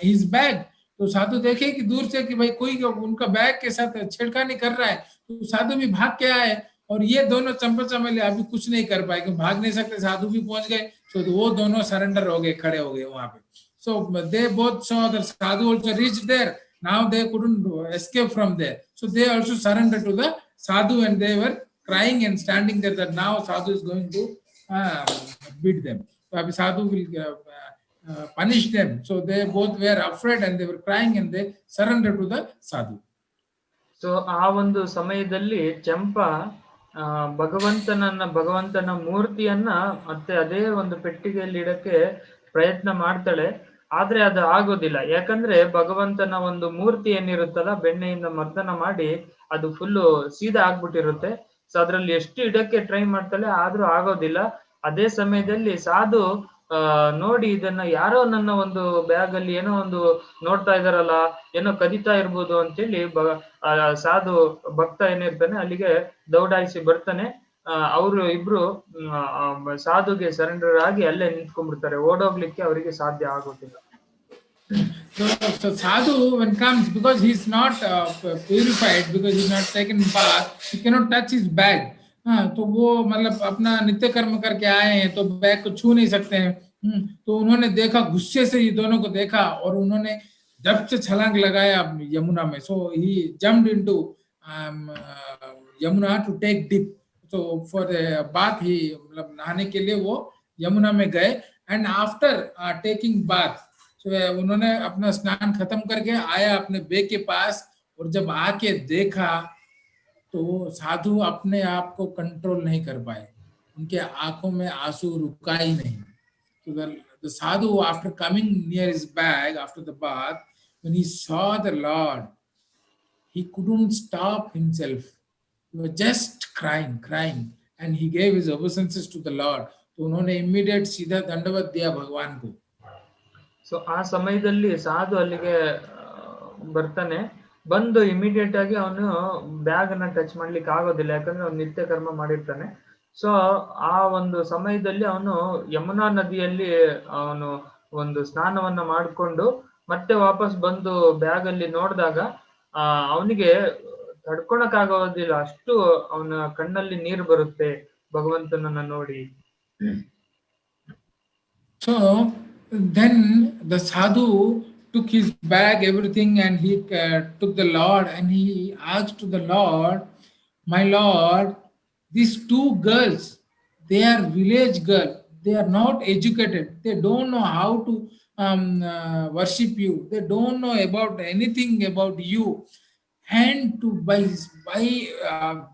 his bag. तो साधु देखे कि दूर से कि भाई कोई उनका बैग के साथ छेड़खानी कर रहा है. तो साधु भी भाग के आए, और ये दोनों चंपा चमेली अभी कुछ नहीं कर पाए क्योंकि भाग नहीं सकते. साधु भी पहुंच गए, तो वो दोनों सरेंडर हो गए, खड़े हो गए वहां पे. So they both saw that sadhu also reached there. Now they couldn't escape from there, so they also surrendered to the sadhu, and they were crying and standing there that now sadhu is going to beat them. तो अभी साधु will punish them. So they both were afraid and they were crying and they surrendered to the sadhu. So ಆ ಒಂದು ಸಮಯದಲ್ಲಿ ಚಂಪಾ ಭಗವಂತನ ಮೂರ್ತಿಯನ್ನ ಮತ್ತೆ ಅದೇ ಒಂದು ಪೆಟ್ಟಿಗೆಯಲ್ಲಿ ಇಡಕ್ಕೆ ಪ್ರಯತ್ನ ಮಾಡ್ತಾಳೆ. ಆದ್ರೆ ಅದು ಆಗೋದಿಲ್ಲ. ಯಾಕಂದ್ರೆ ಭಗವಂತನ ಒಂದು ಮೂರ್ತಿ ಏನಿರುತ್ತಲ್ಲ, ಬೆಣ್ಣೆಯಿಂದ ಮರ್ದನ ಮಾಡಿ ಅದು ಫುಲ್ಲು ಸೀದಾ ಆಗ್ಬಿಟ್ಟಿರುತ್ತೆ. ಸೊ ಅದ್ರಲ್ಲಿ ಎಷ್ಟು ಇಡಕ್ಕೆ ಟ್ರೈ ಮಾಡ್ತಾಳೆ, ಆದ್ರೂ ಆಗೋದಿಲ್ಲ. ಅದೇ ಸಮಯದಲ್ಲಿ ಸಾಧು ನೋಡಿ ಇದನ್ನ ಯಾರೋ ನನ್ನ ಒಂದು ಬ್ಯಾಗ್ ಅಲ್ಲಿ ಏನೋ ಒಂದು ನೋಡ್ತಾ ಇದಾರಲ್ಲ, ಏನೋ ಕದಿತಾ ಇರ್ಬೋದು ಅಂತೇಳಿ ಸಾಧು ಭಕ್ತ ಏನಿರ್ತಾನೆ ಅಲ್ಲಿಗೆ ದೌಡಾಯಿಸಿ ಬರ್ತಾನೆ. ಅವರು ಇಬ್ರು ಸಾಧುಗೆ ಸರೆಂಡರ್ ಆಗಿ ಅಲ್ಲೇ ನಿಂತ್ಕೊಂಡ್ಬಿಡ್ತಾರೆ. ಓಡೋಗ್ಲಿಕ್ಕೆ ಅವರಿಗೆ ಸಾಧ್ಯ ಆಗೋದಿಲ್ಲ. So sadhu when comes, because he is not purified, because he is not taken bath, he cannot touch his bag. तो वो मतलब अपना नित्य कर्म करके आए हैं तो बैग को छू नहीं सकते हैं. तो उन्होंने देखा, गुस्से से ये दोनों को देखा और उन्होंने जब से छलांग लगाया यमुना में. So he jumped into Yamuna to take dip. So for the bath he मतलब नहाने के लिए वो यमुना में गए. And after taking bath, so उन्होंने अपना स्नान खत्म करके आया अपने बैग के पास, और जब आके देखा तो साधु अपने आप को कंट्रोल नहीं कर पाए. उनके आंखों में आंसू रुका ही नहीं. So the sadhu, after coming near his bag after the bath, when he saw the Lord, he couldn't stop himself. He was just crying, and he gave his obeisances to the Lord. तो उन्होंने immediate सीधा दंडवत दिया भगवान को. So ಆ ಸಮಯದಲ್ಲಿ ಸಾಧು ಅಲ್ಲಿಗೆ ಬರ್ತಾನೆ. ಬಂದು ಇಮಿಡಿಯೇಟ್ ಆಗಿ ಅವನು ಬ್ಯಾಗ್ ಅನ್ನ ಟಚ್ ಮಾಡ್ಲಿಕ್ಕೆ ಆಗೋದಿಲ್ಲ, ಯಾಕಂದ್ರೆ ಅವ್ನು ನಿತ್ಯ ಕರ್ಮ ಮಾಡಿರ್ತಾನೆ. ಸೊ ಆ ಒಂದು ಸಮಯದಲ್ಲಿ ಅವನು ಯಮುನಾ ನದಿಯಲ್ಲಿ ಅವನು ಒಂದು ಸ್ನಾನವನ್ನ ಮಾಡಿಕೊಂಡು ಮತ್ತೆ ವಾಪಸ್ ಬಂದು ಬ್ಯಾಗ್ ಅಲ್ಲಿ ನೋಡಿದಾಗ ಅವನಿಗೆ ತಡ್ಕೊಳಕ್ ಆಗೋದಿಲ್ಲ, ಅಷ್ಟು ಅವನ ಕಣ್ಣಲ್ಲಿ ನೀರು ಬರುತ್ತೆ ಭಗವಂತನನ್ನ ನೋಡಿ. So then the sadhu took his bag, everything, and he took the Lord and he asked to the Lord, "My Lord, these two girls, they are village girls. They are not educated. They don't know how to worship you. They don't know about anything about you. And by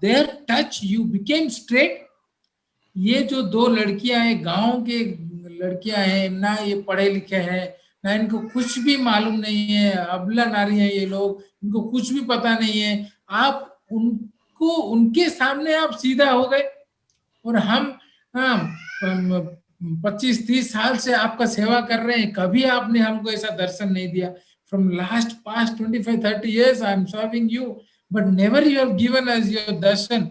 their touch, you became straight." ये जो दो लड़कियां हैं, गांव के लड़कियां हैं, ना ये पढ़े लिखे हैं, ना इनको कुछ भी मालूम नहीं है, अबला नारी है ये लोग, इनको कुछ भी पता नहीं है. आप उनको उनके सामने आप सीधा हो गए, और हम 25-30 साल से आपका सेवा कर रहे हैं, कभी आपने हमको ऐसा दर्शन नहीं दिया. From past 25-30 years I am serving you, but never you have given us your darshan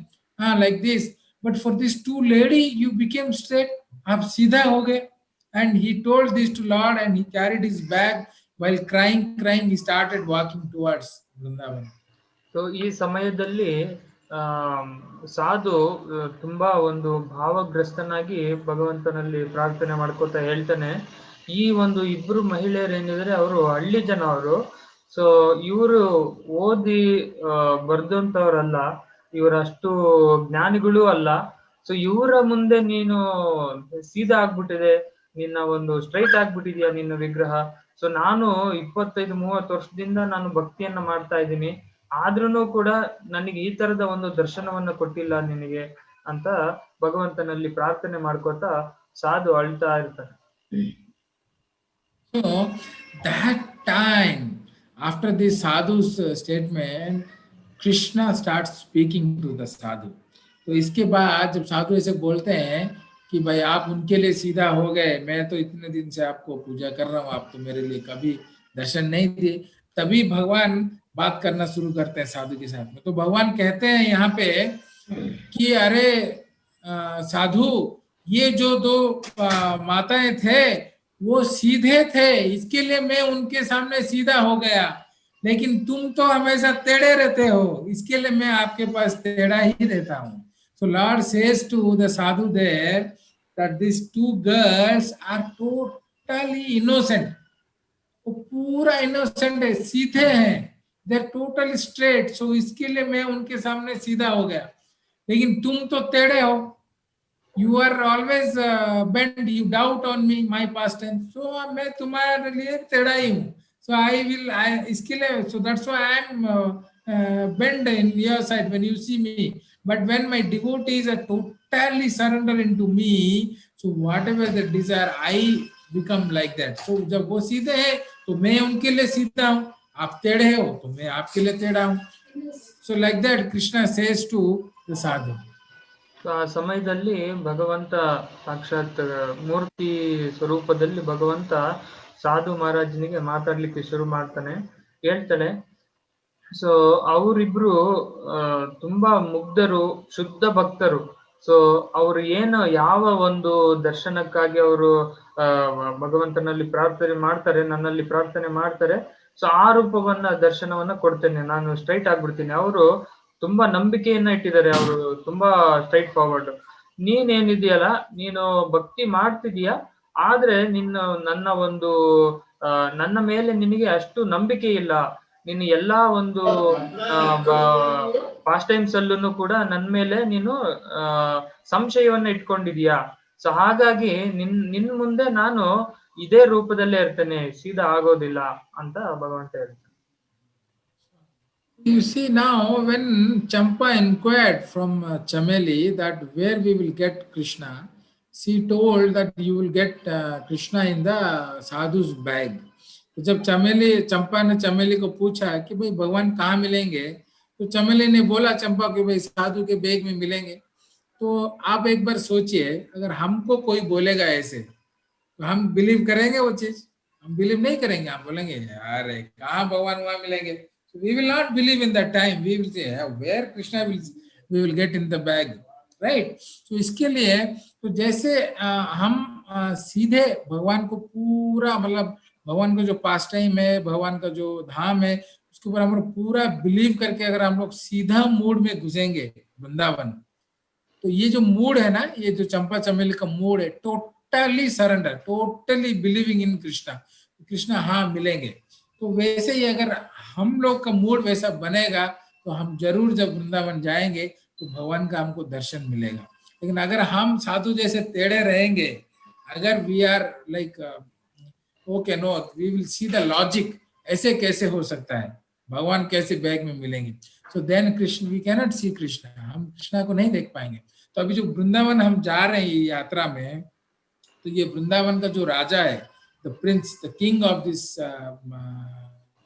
like this. But for these two lady you became straight, आप सीधा हो गए. And he told this to Lord, and he carried his bag while crying. He started walking towards Vrindavan. So ಈ ಸಮಯದಲ್ಲಿ ಸಾಧು ತುಂಬಾ ಒಂದು ಭಾವಗ್ರಸ್ತನಾಗಿ ಭಗವಂತನಲ್ಲಿ ಪ್ರಾರ್ಥನೆ ಮಾಡ್ಕೋತಾ ಹೇಳ್ತಾನೆ. ಈ ಒಂದು ಇಬ್ರು ಮಹಿಳೆಯರು ಏನಿದ್ರೆ ಅವರು ಹಳ್ಳಿ ಜನ ಅವರು. ಸೊ ಇವರು ಓದಿ ಬರ್ದಂತವ್ರಲ್ಲ, ಇವರಷ್ಟು ಜ್ಞಾನಿಗಳು ಅಲ್ಲ. ಸೊ ಇವರ ಮುಂದೆ ನೀನು ಸೀದಾ ಆಗ್ಬಿಟ್ಟಿದೆ, ನಿನ್ನ ಒಂದು ಸ್ಟ್ರೈಟ್ ಆಗ್ಬಿಟ್ಟಿದ್ಯಾ ನಿನ್ನ ವಿಗ್ರಹ. ಸೊ ನಾನು 25-30 ವರ್ಷದಿಂದ ನಾನು ಭಕ್ತಿಯನ್ನ ಮಾಡ್ತಾ ಇದ್ದೀನಿ, ಆದ್ರೂ ಕೂಡ ನನಗೆ ಈ ತರದ ಒಂದು ದರ್ಶನವನ್ನ ಕೊಟ್ಟಿಲ್ಲ ನಿನಗೆ ಅಂತ ಭಗವಂತನಲ್ಲಿ ಪ್ರಾರ್ಥನೆ ಮಾಡ್ಕೋತಾ ಸಾಧು ಅಳ್ತಾ ಇರ್ತಾನೆ. So that time, after this sadhu's statement, Krishna starts speaking to the sadhu. तो इसके बाद जब साधु ऐसे बोलते हैं कि भाई आप उनके लिए सीधा हो गए, मैं तो इतने दिन से आपको पूजा कर रहा हूँ, आप तो मेरे लिए कभी दर्शन नहीं दिए, तभी भगवान बात करना शुरू करते हैं साधु के साथ में. तो भगवान कहते हैं यहाँ पे कि अरे साधु, ये जो दो माताएं थे वो सीधे थे, इसके लिए मैं उनके सामने सीधा हो गया, लेकिन तुम तो हमेशा टेढ़े रहते हो, इसके लिए मैं आपके पास टेढ़ा ही रहता हूँ. So Lord says to the sadhu there that these two girls are totally innocent. वो पूरा innocent है, सीधे हैं, they are totally straight. So इसके लिए मैं उनके सामने सीधा हो गया, लेकिन तुम तो टेढ़े हो. You are always bend, you doubt on me, my past tense. So मैं तुम्हारे लिए टेढ़ा ही हूँ. So इसके लिए, so that's why I am bend in your side when you see me. But when my devotees are totally surrender into me, so whatever the desire, I become like that. So जब वो सीधे हैं, तो मैं उनके लिए सीधा हूँ. आप टेढ़े हो, तो मैं आपके लिए टेढ़ा हूँ. So like that, Krishna says to the sadhu. ಆ ಸಮಯದಲ್ಲಿ ಭಗವಂತ ಸಾಕ್ಷಾತ್ ಮೂರ್ತಿ ಸ್ವರೂಪದಲ್ಲಿ ಭಗವಂತ ಸಾಧು ಮಹಾರಾಜನಿಗೆ ಮಾತಾಡ್ಲಿಕ್ಕೆ ಶುರು ಮಾಡ್ತಾನೆ. ಹೇಳ್ತಾಳೆ, ಸೊ ಅವರಿಬ್ರು ತುಂಬಾ ಮುಗ್ಧರು, ಶುದ್ಧ ಭಕ್ತರು. ಸೊ ಅವರು ಏನು ಯಾವ ಒಂದು ದರ್ಶನಕ್ಕಾಗಿ ಅವರು ಭಗವಂತನಲ್ಲಿ ಪ್ರಾರ್ಥನೆ ಮಾಡ್ತಾರೆ, ನನ್ನಲ್ಲಿ ಪ್ರಾರ್ಥನೆ ಮಾಡ್ತಾರೆ, ಸೊ ಆ ರೂಪವನ್ನ ದರ್ಶನವನ್ನ ಕೊಡ್ತೇನೆ, ನಾನು ಸ್ಟ್ರೈಟ್ ಆಗ್ಬಿಡ್ತೀನಿ. ಅವರು ತುಂಬಾ ನಂಬಿಕೆಯನ್ನ ಇಟ್ಟಿದ್ದಾರೆ, ಅವರು ತುಂಬಾ ಸ್ಟ್ರೈಟ್ ಫಾರ್ವರ್ಡ್. ನೀನೇನಿದೆಯಲ್ಲ, ನೀನು ಭಕ್ತಿ ಮಾಡ್ತಿದೀಯ, ಆದ್ರೆ ನನ್ನ ಒಂದು ನನ್ನ ಮೇಲೆ ನಿನಗೆ ಅಷ್ಟು ನಂಬಿಕೆ ಇಲ್ಲ. ನೀನು ಎಲ್ಲಾ ಒಂದು ಪಾಸ್ಟ್ ಟೈಮ್ಸ್ ಅಲ್ಲೂ ಕೂಡ ನನ್ನ ಮೇಲೆ ನೀನು ಸಂಶಯವನ್ನ ಇಟ್ಕೊಂಡಿದೀಯಾ. ಸೊ ಹಾಗಾಗಿ ನಿನ್ ಮುಂದೆ ನಾನು ಇದೇ ರೂಪದಲ್ಲೇ ಇರ್ತೇನೆ, ಸೀದಾ ಆಗೋದಿಲ್ಲ ಅಂತ ಭಗವಂತ ಹೇಳ್ತಾನೆ. You see, now when Champa inquired from Chameli that where we will get Krishna, she told that you will get Krishna in the sadhu's bag. तो जब चंपा ने चमेली को पूछा कि भाई भगवान कहाँ मिलेंगे, तो चमेली ने बोला चंपा कि भाई साधु के बैग में मिलेंगे. तो आप एक बार सोचिए, अगर हमको कोई बोलेगा ऐसे, तो हम बिलीव करेंगे वो चीज? हम बिलीव नहीं करेंगे. हम बोलेंगे अरे कहाँ भगवान वहां मिलेंगे. So we will not believe in that time. We will say where Krishna we will get in the bag, right? So इसके लिए तो जैसे हम सीधे भगवान को पूरा, मतलब भगवान का जो पास्ट टाइम है, भगवान का जो धाम है, उसके ऊपर हम लोग पूरा बिलीव करके अगर हम लोग सीधा मूड में घुसेंगे वृंदावन, तो ये जो मूड है ना, ये जो चंपा चमेली का मूड है, totally surrender, totally believing in Krishna, Krishna हाँ मिलेंगे. तो वैसे ही अगर हम लोग का मूड वैसा बनेगा, तो हम जरूर जब वृंदावन जाएंगे तो भगवान का हमको दर्शन मिलेगा. लेकिन अगर हम साधु जैसे टेढ़े रहेंगे, अगर we are like okay no, we will see the logic, ऐसे कैसे हो सकता है, भगवान कैसे बैग में मिलेंगे. So then Krishna, we cannot see Krishna, हम कृष्णा को नहीं देख पाएंगे. तो अभी जो वृंदावन हम जा रहे हैं यात्रा में, तो ये वृंदावन का जो राजा है, the prince, the king of this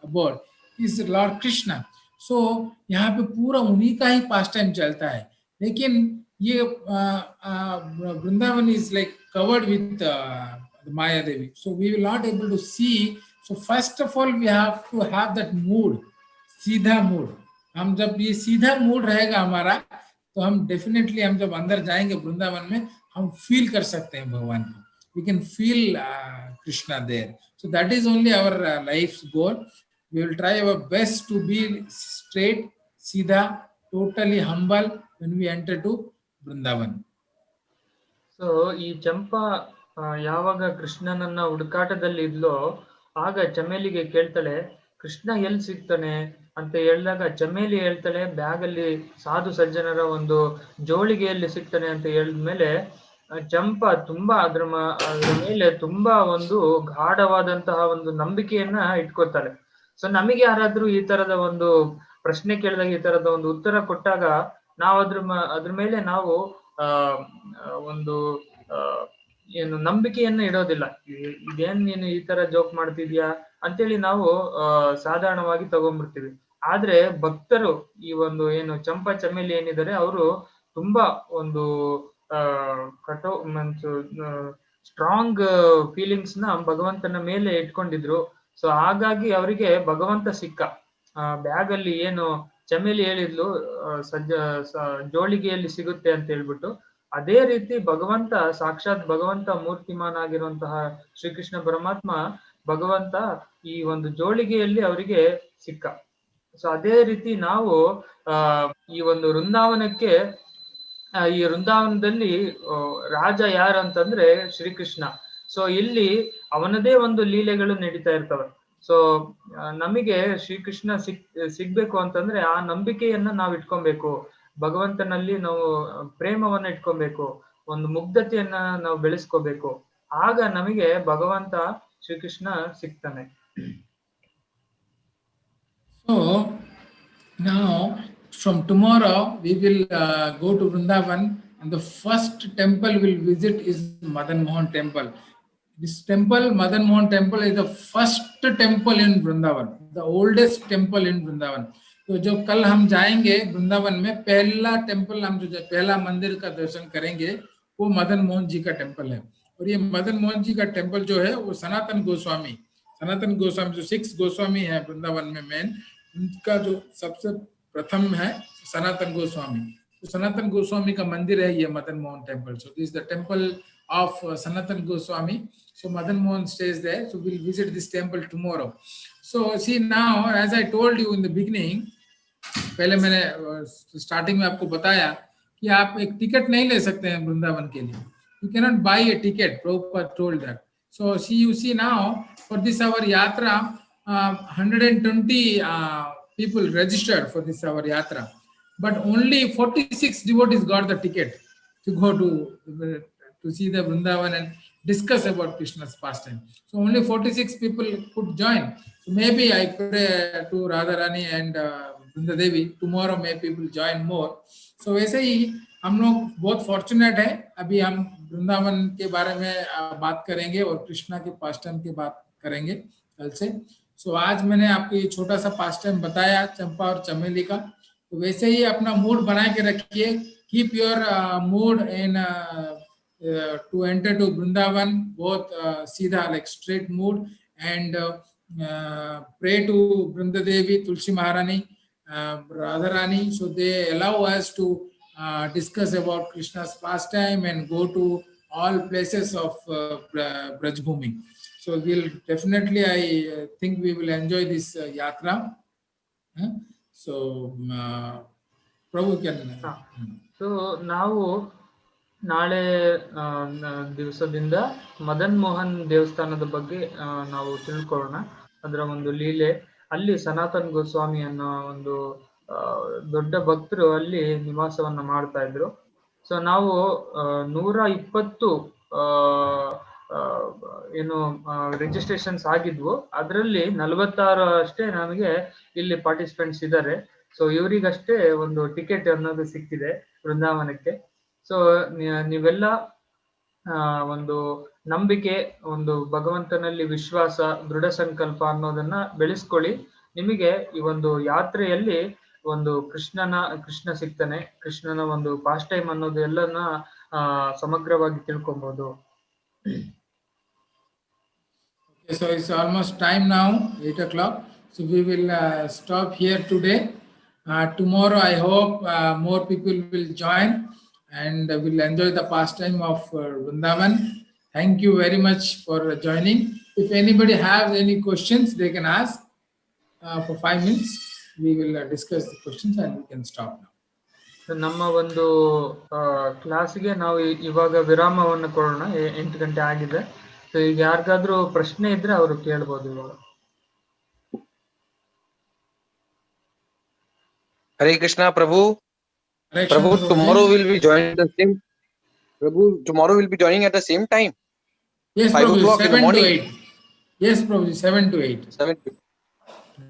abode is Lord Krishna. So यहाँ पे पूरा उन्हीं का ही पास टाइम चलता है. लेकिन ये Vrindavan is like covered with Maya Devi. So we will not able to see. So first of all we have to have that mood, सीधा मूड. हम जब ये सीधा मूड रहेगा हमारा, तो हम डेफिनेटली, हम जब अंदर जाएंगे वृंदावन में, हम फील कर सकते हैं भगवान को. We can feel Krishna there. So that is only our life's goal. We will try our best to be straight, Siddha, totally humble when we enter to Vrindavan. So ಈ ಚಂಪಾ ಯಾವಾಗ ಕೃಷ್ಣನನ್ನ ಹುಡುಕಾಟದಲ್ಲಿ ಇದ್ಲೋ, ಆಗ ಚಮೇಲಿಗೆ ಕೇಳ್ತಾಳೆ ಕೃಷ್ಣ ಎಲ್ಲಿ ಸಿಗ್ತಾನೆ ಅಂತ ಹೇಳಿದಾಗ, ಚಮೇಲಿ ಹೇಳ್ತಾಳೆ ಬ್ಯಾಗ್ ಅಲ್ಲಿ ಸಾಧು ಸಜ್ಜನರ ಒಂದು ಜೋಳಿಗೆಯಲ್ಲಿ ಸಿಗ್ತಾನೆ ಅಂತ ಹೇಳಿದ್ಮೇಲೆ, ಚಂಪಾ ತುಂಬಾ ಅದ್ರ ಮೇಲೆ ತುಂಬಾ ಒಂದು ಗಾಢವಾದಂತಹ ಒಂದು ನಂಬಿಕೆಯನ್ನ ಇಟ್ಕೋತಾಳೆ. ಸೊ ನಮಗೆ ಯಾರಾದ್ರೂ ಈ ತರದ ಒಂದು ಪ್ರಶ್ನೆ ಕೇಳಿದಾಗ, ಈ ತರದ ಒಂದು ಉತ್ತರ ಕೊಟ್ಟಾಗ, ನಾವು ಅದ್ರ ಮೇಲೆ ನಾವು ಒಂದು ಏನು ನಂಬಿಕೆಯನ್ನ ಇಡೋದಿಲ್ಲ. ಇದೇನ್ ನೀನು ಈ ತರ ಜೋಕ್ ಮಾಡ್ತಿದ್ಯಾ ಅಂತೇಳಿ ನಾವು ಸಾಧಾರಣವಾಗಿ ತಗೊಂಡ್ಬಿಡ್ತೀವಿ. ಆದ್ರೆ ಭಕ್ತರು, ಈ ಒಂದು ಏನು ಚಂಪಾ ಚಮೇಲಿ ಏನಿದ್ದಾರೆ, ಅವರು ತುಂಬಾ ಒಂದು ಸ್ಟ್ರಾಂಗ್ ಫೀಲಿಂಗ್ಸ್ ನ ಭಗವಂತನ ಮೇಲೆ ಇಟ್ಕೊಂಡಿದ್ರು. ಸೊ ಹಾಗಾಗಿ ಅವರಿಗೆ ಭಗವಂತ ಸಿಕ್ಕ. ಬ್ಯಾಗ್ ಅಲ್ಲಿ ಏನು ಚಮೇಲಿ ಹೇಳಿದ್ಲು ಜೋಳಿಗೆಯಲ್ಲಿ ಸಿಗುತ್ತೆ ಅಂತ ಹೇಳ್ಬಿಟ್ಟು, ಅದೇ ರೀತಿ ಭಗವಂತ, ಸಾಕ್ಷಾತ್ ಭಗವಂತ ಮೂರ್ತಿಮಾನ್ ಆಗಿರುವಂತಹ ಶ್ರೀಕೃಷ್ಣ ಪರಮಾತ್ಮ ಭಗವಂತ ಈ ಒಂದು ಜೋಳಿಗೆಯಲ್ಲಿ ಅವರಿಗೆ ಸಿಕ್ಕ. ಸೊ ಅದೇ ರೀತಿ ನಾವು ಈ ಒಂದು ವೃಂದಾವನಕ್ಕೆ, ಈ ವೃಂದಾವನದಲ್ಲಿ ರಾಜ ಯಾರಂತಂದ್ರೆ ಶ್ರೀಕೃಷ್ಣ. ಸೊ ಇಲ್ಲಿ ಅವನದೇ ಒಂದು ಲೀಲೆಗಳು ನಡೀತಾ ಇರ್ತವೆ. ಸೊ ನಮಗೆ ಶ್ರೀಕೃಷ್ಣ ಸಿಗ್ಬೇಕು ಅಂತಂದ್ರೆ ಆ ನಂಬಿಕೆಯನ್ನ ನಾವು ಇಟ್ಕೊಬೇಕು, ಭಗವಂತನಲ್ಲಿ ನಾವು ಪ್ರೇಮವನ್ನ ಇಟ್ಕೊಬೇಕು, ಒಂದು ಮುಗ್ಧತೆಯನ್ನ ನಾವು ಬೆಳೆಸ್ಕೋಬೇಕು. ಆಗ ನಮಗೆ ಭಗವಂತ ಶ್ರೀಕೃಷ್ಣ ಸಿಗ್ತಾನೆ. So now from tomorrow we will go to Vrindavan, and the first temple we'll visit is Madan Mohan temple. This temple, Madan Mohan temple, is the first temple in Vrindavan, the oldest temple in Vrindavan. तो जो कल हम जाएंगे वृंदावन में, पहला temple हम जो पहला मंदिर का दर्शन करेंगे वो मदन मोहन जी का टेम्पल है। और ये मदन मोहन जी का टेम्पल जो है वो सनातन गोस्वामी जो 6 गोस्वामी है वृंदावन में मेन, उनका जो सबसे प्रथम है सनातन गोस्वामी। तो सनातन गोस्वामी का मंदिर है ये Madan Mohan temple. So this the temple of Sanatan Goswami. So Madan Mohan stays there. So we'll visit this temple tomorrow. So see now, as I told you in the beginning, पहले मैंने स्टार्टिंग में आपको बताया कि आप एक टिकट नहीं ले सकते हैं वृंदावन के लिए. You cannot buy a ticket. Prabhupada told that. So you see now, for this our yatra, 120 people registered for this our yatra, but only 46 devotees got the ticket to go to see the Vrindavan and discuss about Krishna's pastime. So only 46 people could join. So maybe I pray to Radharani and Vrinda Devi, tomorrow may people join more. So वैसे ही हम लोग बहुत fortunate है. अभी हम वृंदावन के बारे में बात करेंगे और कृष्णा के पास्टाइम की बात करेंगे कल से. So आज मैंने आपको ये छोटा सा पास्टाइम बताया चंपा और चमेली का. तो वैसे ही अपना मूड बना के रखिए. Keep your mood in to enter to Vrindavan, both सीधा like straight mood, and pray to Vrinda Devi, Tulsi Maharani, Radharani, so they allow us to discuss about Krishna's pastime and go to all places of Braj Bhumi. So we'll definitely, I think we will enjoy this yatra. So Prabhu can. So ನಾವು ನಾಳೆ ದಿವಸದಿಂದ ಮದನ್ ಮೋಹನ್ ದೇವಸ್ಥಾನದ ಬಗ್ಗೆ ನಾವು ತಿಳ್ಕೊಳ್ಳೋಣ. ಅದರ ಒಂದು ಲೀಲೆ, ಅಲ್ಲಿ ಸನಾತನ್ ಗೋಸ್ವಾಮಿ ಅನ್ನೋ ಒಂದು ದೊಡ್ಡ ಭಕ್ತರು ಅಲ್ಲಿ ನಿವಾಸವನ್ನ ಮಾಡ್ತಾ ಇದ್ರು. ಸೊ ನಾವು 120 ಏನು ರಿಜಿಸ್ಟ್ರೇಷನ್ಸ್ ಆಗಿದ್ವು, ಅದರಲ್ಲಿ 46 ಅಷ್ಟೇ ನಮಗೆ ಇಲ್ಲಿ ಪಾರ್ಟಿಸಿಪೆಂಟ್ಸ್ ಇದ್ದಾರೆ. ಸೊ ಇವರಿಗಷ್ಟೇ ಒಂದು ಟಿಕೆಟ್ ಅನ್ನೋದು ಸಿಕ್ಕಿದೆ ವೃಂದಾವನಕ್ಕೆ. ಸೊ ನೀವೆಲ್ಲ ಒಂದು ನಂಬಿಕೆ, ಒಂದು ಭಗವಂತನಲ್ಲಿ ವಿಶ್ವಾಸ, ದೃಢ ಸಂಕಲ್ಪ ಅನ್ನೋದನ್ನ ಬೆಳೆಸ್ಕೊಳ್ಳಿ. ನಿಮಗೆ ಈ ಒಂದು ಯಾತ್ರೆಯಲ್ಲಿ ಒಂದು ಕೃಷ್ಣ ಸಿಗ್ತಾನೆ, ಕೃಷ್ಣನ ಒಂದು ಪಾಸ್ಟ್ ಟೈಮ್ ಅನ್ನೋದು ಎಲ್ಲನ ಸಮಗ್ರವಾಗಿ ತಿಳ್ಕೊಬಹುದು. So it's almost time now, 8 o'clock. So we will stop here today. Tomorrow I hope more people will join and will enjoy the pastime of Vrindavan. Thank you very much for joining. If anybody has any questions, they can ask for 5 minutes. We will discuss the questions and we can stop now. ನಮ್ಮ ಒಂದು ಕ್ಲಾಸಿಗೆ ನಾವು ಇವಾಗ ವಿರಾಮವನ್ನು ಕೊಡೋಣ. 8 ಗಂಟೆ ಆಗಿದೆ. So ಈಗ ಯಾರಿಗಾದ್ರೂ ಪ್ರಶ್ನೆ ಇದ್ರೆ ಅವರು ಕೇಳ್ಬೋದು ಇವಾಗ. Hare Krishna, Prabhu. Prabhu, tomorrow will be joining the same. Prabhu, tomorrow will be joining at the same time. Yes, 5 Prabhu, o'clock in the 7 to morning. 8. Yes, Prabhu, 7 to 8. 7 to 8.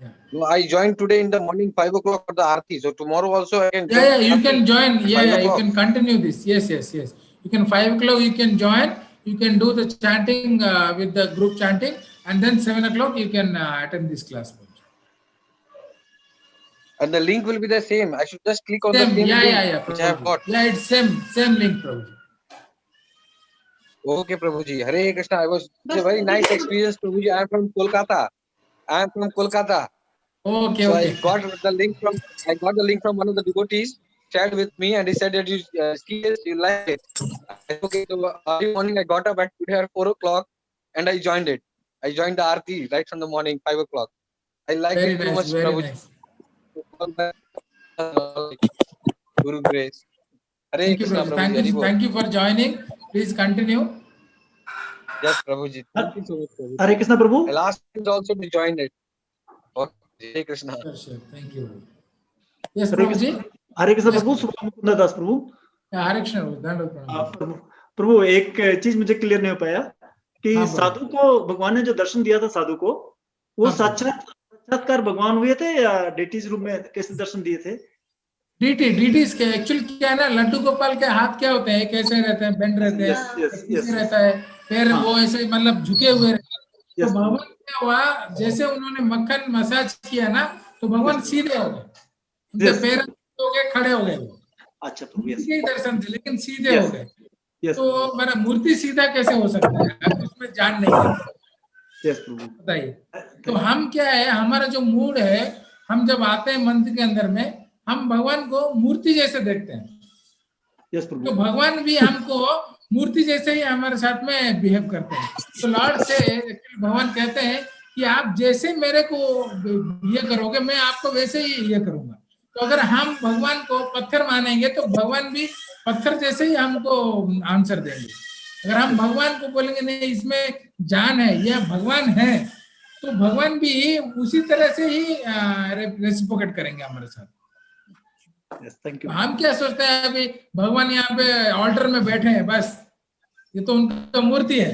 Yeah. No, I joined today in the morning 5 o'clock for the Aarti. So tomorrow also I can join. Yeah, you can join. Yeah, you o'clock. can continue this. Yes. You can 5 o'clock you can join. You can do the chanting with the group chanting, and then 7 o'clock you can attend this class. And the link will be the same. I should just click on Same. the same link Yeah, which I have got. Yeah, it's same link, Prabhu. Okay, Prabhuji. Hare Krishna. It's a very nice experience, Prabhuji. I am from Kolkata. Okay, So okay. I got the link from one of the devotees, shared with me, and he said that you see this, you like it. Okay, so early morning I got up at today at 4 o'clock and I joined it. I joined the Aarti right from the morning, 5 o'clock. I like Very it too nice, much, very Prabhuji. nice. Guru Grace. Hare Thank you, Krishna, Prabhu. Prabhuji. Thank you for joining. Please continue. Yes, Prabhuji. Thank you so much, Prabhuji. Hare Krishna, Prabhu. I last also to join it. Okay, Hare Krishna. Sure. Thank you. Yes, Hare Prabhuji. Krishna, Hare Krishna, Prabhu. Subhamukunda Das, Prabhu. हरे कृष्ण दंडवत प्रणाम। प्रभु एक चीज मुझे clear नहीं हो पाया कि हाँ, साधु को भगवान ने जो दर्शन दिया था साधु को, वो हाँ, साक्षात्कार भगवान हुए थे या डेटीज रूप में कैसे दर्शन दिए थे? डीटीज के एक्चुअली क्या है ना, लड्डू गोपाल के हाथ क्या होते हैं, कैसे रहते हैं, बेंड रहते हैं, कैसे रहता है, फिर वो ऐसे मतलब झुके हुए रहते हैं। तो भगवान क्या हुआ, जैसे उन्होंने मक्खन मसाज किया ना, तो भगवान सीधे हो गए, उनके पैर हो गए, खड़े हो गए वो। अच्छा प्रभु, यही दर्शन थे, लेकिन सीधे हो गए। यस तो मेरा मूर्ति सीधा कैसे हो सकता है, अगर उसमें जान नहीं है? यस प्रभु, बताइए। तो हम क्या है, हमारा जो मूड है, हम जब आते हैं मंदिर के अंदर में, हम भगवान को मूर्ति जैसे देखते हैं। यस प्रभु। तो भगवान भी हमको मूर्ति जैसे ही हमारे साथ में बिहेव करते हैं। तो लॉर्ड से भगवान कहते हैं कि आप जैसे मेरे को ये करोगे, मैं आपको वैसे ही ये करूंगा। तो अगर हम भगवान को पत्थर मानेंगे, तो भगवान भी पत्थर जैसे ही हमको आंसर देंगे। अगर हम भगवान को बोलेंगे नहीं इसमें जान है, यह भगवान है, तो भगवान भी उसी तरह से ही रेसिप्रोकेट करेंगे हमारे साथ। Thank you. हम क्या सोचते हैं, अभी भगवान यहाँ पे ऑल्टर में बैठे हैं, बस ये तो उनका मूर्ति है,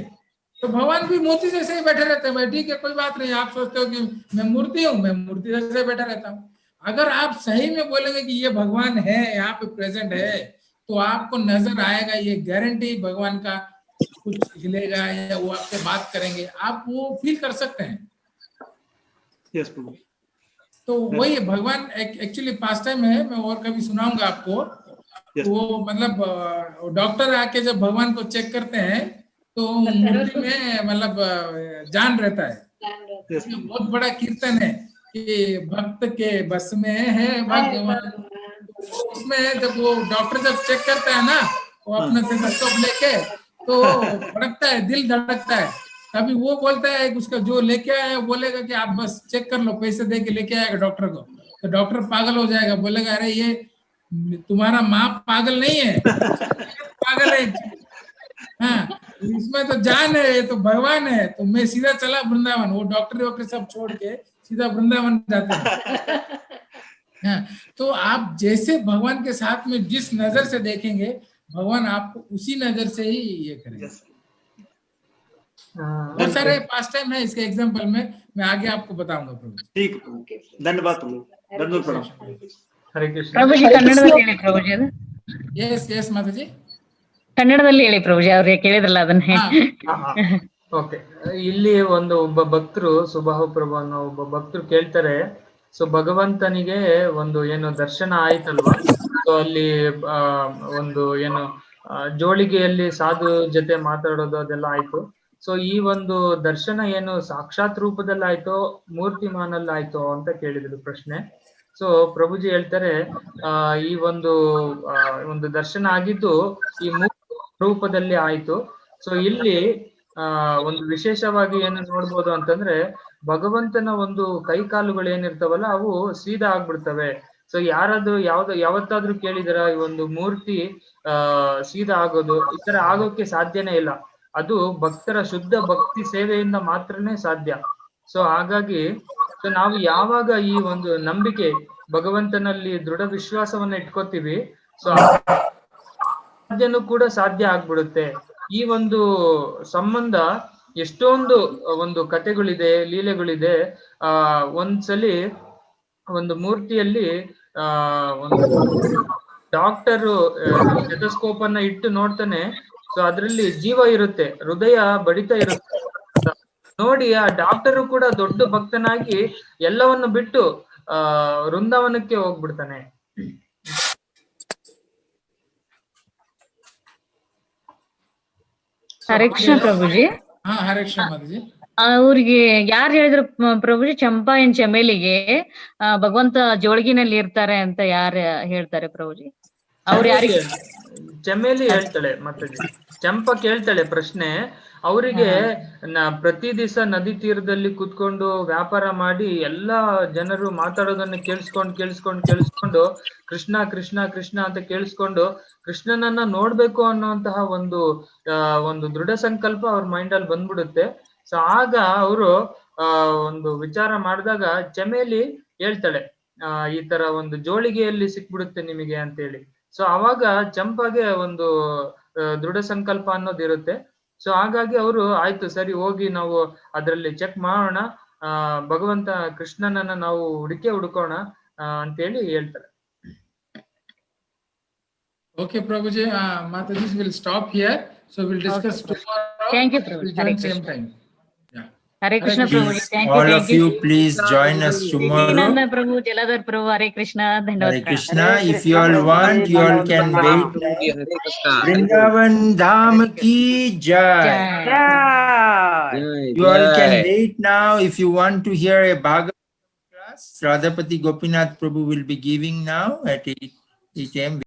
तो भगवान भी मूर्ति जैसे ही बैठे रहते हैं। भाई ठीक है, कोई बात नहीं, आप सोचते हो कि मैं मूर्ति हूँ, मैं मूर्ति जैसे बैठा रहता हूँ। अगर आप सही में बोलेंगे कि ये भगवान है, यहाँ पे प्रेजेंट है, तो आपको नजर आएगा, ये गारंटी भगवान का कुछ हिलेगा या वो आपसे बात करेंगे, आप वो फील कर सकते हैं। यस प्रभु। तो वही भगवान एक्चुअली पास टाइम है, मैं और कभी सुनाऊंगा आपको। वो मतलब डॉक्टर आके जब भगवान को चेक करते हैं, तो मूर्ति में मतलब जान रहता है। बहुत बड़ा कीर्तन है कि भक्त के बस में है भगवान। उसमें जब वो डॉक्टर जब चेक करता है ना, वो अपना स्टेथोस्कोप लेके, तो धड़कता है, दिल धड़कता है। तभी वो बोलता है, उसका जो लेके आया बोलेगा कि आप बस चेक कर लो, पैसे दे के लेके आएगा डॉक्टर को। तो डॉक्टर पागल हो जाएगा, बोलेगा अरे ये तुम्हारा माँ पागल नहीं है, पागल है। हाँ, इसमें तो जान है, ये तो भगवान है। तो मैं सीधा चला वृंदावन, वो डॉक्टर सब छोड़ के सीधा वृंदावन जाते हैं। हाँ, तो आप जैसे भगवान के साथ में जिस नजर से देखेंगे, भगवान आपको उसी नजर से ही ये करेंगे। बहुत सारे पास टाइम है इसके एग्जांपल में, मैं आगे आपको बताऊंगा प्रभु। ठीक, धन्यवाद प्रभु, धन्यवाद प्रणाम। हरे कृष्ण। ಪ್ರಭುಜಿ ಕನ್ನಡದಲ್ಲಿ ಹೇಳಿ ಪ್ರಭುಜಿ ಅದು. ಎಸ್ ಎಸ್ ಮಾತಾಜಿ, ಕನ್ನಡದಲ್ಲಿ ಹೇಳಿ ಪ್ರಭುಜಿ, ಅವ್ರಿಗೆ ಕೇಳಿದ್ರಲ್ಲ ಅದನ್ನೇ. ಓಕೆ, ಇಲ್ಲಿ ಒಬ್ಬ ಭಕ್ತರು, ಸುಬಾಹು ಪ್ರಭು ಅನ್ನೋ ಒಬ್ಬ ಭಕ್ತರು ಕೇಳ್ತಾರೆ, ಸೊ ಭಗವಂತನಿಗೆ ಒಂದು ಏನು ದರ್ಶನ ಆಯ್ತಲ್ವಾ, ಸೊ ಅಲ್ಲಿ ಒಂದು ಏನು ಜೋಳಿಗೆಯಲ್ಲಿ ಸಾಧು ಜೊತೆ ಮಾತಾಡೋದು ಅದೆಲ್ಲ ಆಯ್ತು. ಸೊ ಈ ಒಂದು ದರ್ಶನ ಏನು ಸಾಕ್ಷಾತ್ ರೂಪದಲ್ಲಿ ಆಯ್ತೋ ಮೂರ್ತಿಮಾನಲ್ಲಿ ಆಯ್ತೋ ಅಂತ ಕೇಳಿದ್ರು ಪ್ರಶ್ನೆ. ಸೊ ಪ್ರಭುಜಿ ಹೇಳ್ತಾರೆ, ಈ ಒಂದು ದರ್ಶನ ಆಗಿದ್ದು ಈ ಮೂರ್ತಿ ರೂಪದಲ್ಲಿ ಆಯ್ತು. ಸೊ ಇಲ್ಲಿ ಒಂದು ವಿಶೇಷವಾಗಿ ಏನು ನೋಡ್ಬೋದು ಅಂತಂದ್ರೆ, ಭಗವಂತನ ಒಂದು ಕೈ ಕಾಲುಗಳು ಏನಿರ್ತಾವಲ್ಲ ಅವು ಸೀದಾ ಆಗ್ಬಿಡ್ತವೆ. ಸೊ ಯಾರಾದ್ರೂ ಯಾವತ್ತಾದ್ರೂ ಕೇಳಿದಾರ ಈ ಒಂದು ಮೂರ್ತಿ ಸೀದಾ ಆಗೋದು? ಈ ತರ ಆಗೋಕೆ ಸಾಧ್ಯನೇ ಇಲ್ಲ. ಅದು ಭಕ್ತರ ಶುದ್ಧ ಭಕ್ತಿ ಸೇವೆಯಿಂದ ಮಾತ್ರನೇ ಸಾಧ್ಯ. ಸೊ ಹಾಗಾಗಿ ನಾವು ಯಾವಾಗ ಈ ಒಂದು ನಂಬಿಕೆ ಭಗವಂತನಲ್ಲಿ ದೃಢ ವಿಶ್ವಾಸವನ್ನ ಇಟ್ಕೋತೀವಿ, ಸೊ ಸಾಧ್ಯನೂ ಕೂಡ ಸಾಧ್ಯ ಆಗ್ಬಿಡುತ್ತೆ. ಈ ಒಂದು ಸಂಬಂಧ ಎಷ್ಟೊಂದು ಒಂದು ಕಥೆಗಳಿದೆ, ಲೀಲೆಗಳಿದೆ. ಒಂದ್ಸಲಿ ಒಂದು ಮೂರ್ತಿಯಲ್ಲಿ ಒಂದು ಡಾಕ್ಟರ್ ಸ್ಟೆಥೋಸ್ಕೋಪ್ ಅನ್ನ ಇಟ್ಟು ನೋಡ್ತಾನೆ. ಸೊ ಅದ್ರಲ್ಲಿ ಜೀವ ಇರುತ್ತೆ, ಹೃದಯ ಬಡಿತಾ ಇರುತ್ತೆ. ನೋಡಿ ಆ ಡಾಕ್ಟರು ಕೂಡ ದೊಡ್ಡ ಭಕ್ತನಾಗಿ ಎಲ್ಲವನ್ನು ಬಿಟ್ಟು ವೃಂದಾವನಕ್ಕೆ ಹೋಗ್ಬಿಡ್ತಾನೆ. ಹರೇ ಕೃಷ್ಣ ಪ್ರಭುಜಿ. ಹರೇ ಕೃಷ್ಣ ಮಾತಾಜಿ. ಅವ್ರಿಗೆ ಯಾರು ಹೇಳಿದ್ರು ಪ್ರಭುಜಿ, ಚಂಪಾ ಏನ್ ಚಮೇಲಿಗೆ ಭಗವಂತ ಜೋಳಗಿನಲ್ಲಿ ಇರ್ತಾರೆ ಅಂತ ಯಾರು ಹೇಳ್ತಾರೆ ಪ್ರಭುಜಿ? ಅವ್ರು ಯಾರಿಗೆ? ಚಮೇಲಿ ಹೇಳ್ತಾಳೆ, ಮತ್ತೆ ಚಂಪಾ ಕೇಳ್ತಾಳೆ ಪ್ರಶ್ನೆ. ಅವರಿಗೆ ಪ್ರತಿ ದಿವಸ ನದಿ ತೀರದಲ್ಲಿ ಕುತ್ಕೊಂಡು ವ್ಯಾಪಾರ ಮಾಡಿ ಎಲ್ಲಾ ಜನರು ಮಾತಾಡೋದನ್ನ ಕೇಳಿಸ್ಕೊಂಡು ಕೃಷ್ಣ ಕೃಷ್ಣ ಕೃಷ್ಣ ಅಂತ ಕೇಳಿಸ್ಕೊಂಡು ಕೃಷ್ಣನನ್ನ ನೋಡ್ಬೇಕು ಅನ್ನೋಂತಹ ಒಂದು ದೃಢ ಸಂಕಲ್ಪ ಅವ್ರ ಮೈಂಡ್ ಅಲ್ಲಿ ಬಂದ್ಬಿಡುತ್ತೆ. ಸೊ ಆಗ ಅವರು ಒಂದು ವಿಚಾರ ಮಾಡಿದಾಗ ಚಮೇಲಿ ಹೇಳ್ತಾಳೆ, ಈ ತರ ಒಂದು ಜೋಳಿಗೆಯಲ್ಲಿ ಸಿಕ್ಬಿಡುತ್ತೆ ನಿಮಗೆ ಅಂತೇಳಿ. ಸೊ ಅವಾಗ ಚಂಪಾಗೆ ಒಂದು ದೃಢ ಸಂಕಲ್ಪ ಅನ್ನೋದಿರುತ್ತೆ. ಸೊ ಹಾಗಾಗಿ ಅವರು ಆಯ್ತು ಸರಿ ಹೋಗಿ ನಾವು ಅದ್ರಲ್ಲಿ ಚೆಕ್ ಮಾಡೋಣ, ಭಗವಂತ ಕೃಷ್ಣನನ್ನ ನಾವು ಹುಡುಕೋಣ ಅಂತೇಳಿ ಹೇಳ್ತಾರೆ. Okay, Prabhuji, Mataji will stop here. So we'll discuss tomorrow. Thank you, Prabhuji. We'll join same time. Yeah. Hare Krishna, Krishna. Prabhuji. Thank All you. of you, please join us tomorrow. Nanda Prabhu, Jaladhar Prabhu, Hare Krishna. Hare Dhanavad Krishna. If you all want, you all can wait. Vrindavan Dham ki jai. You all can wait now. If you want to hear a Bhagavatam class, Radhapati Gopinath Prabhu will be giving now at 8 a.m.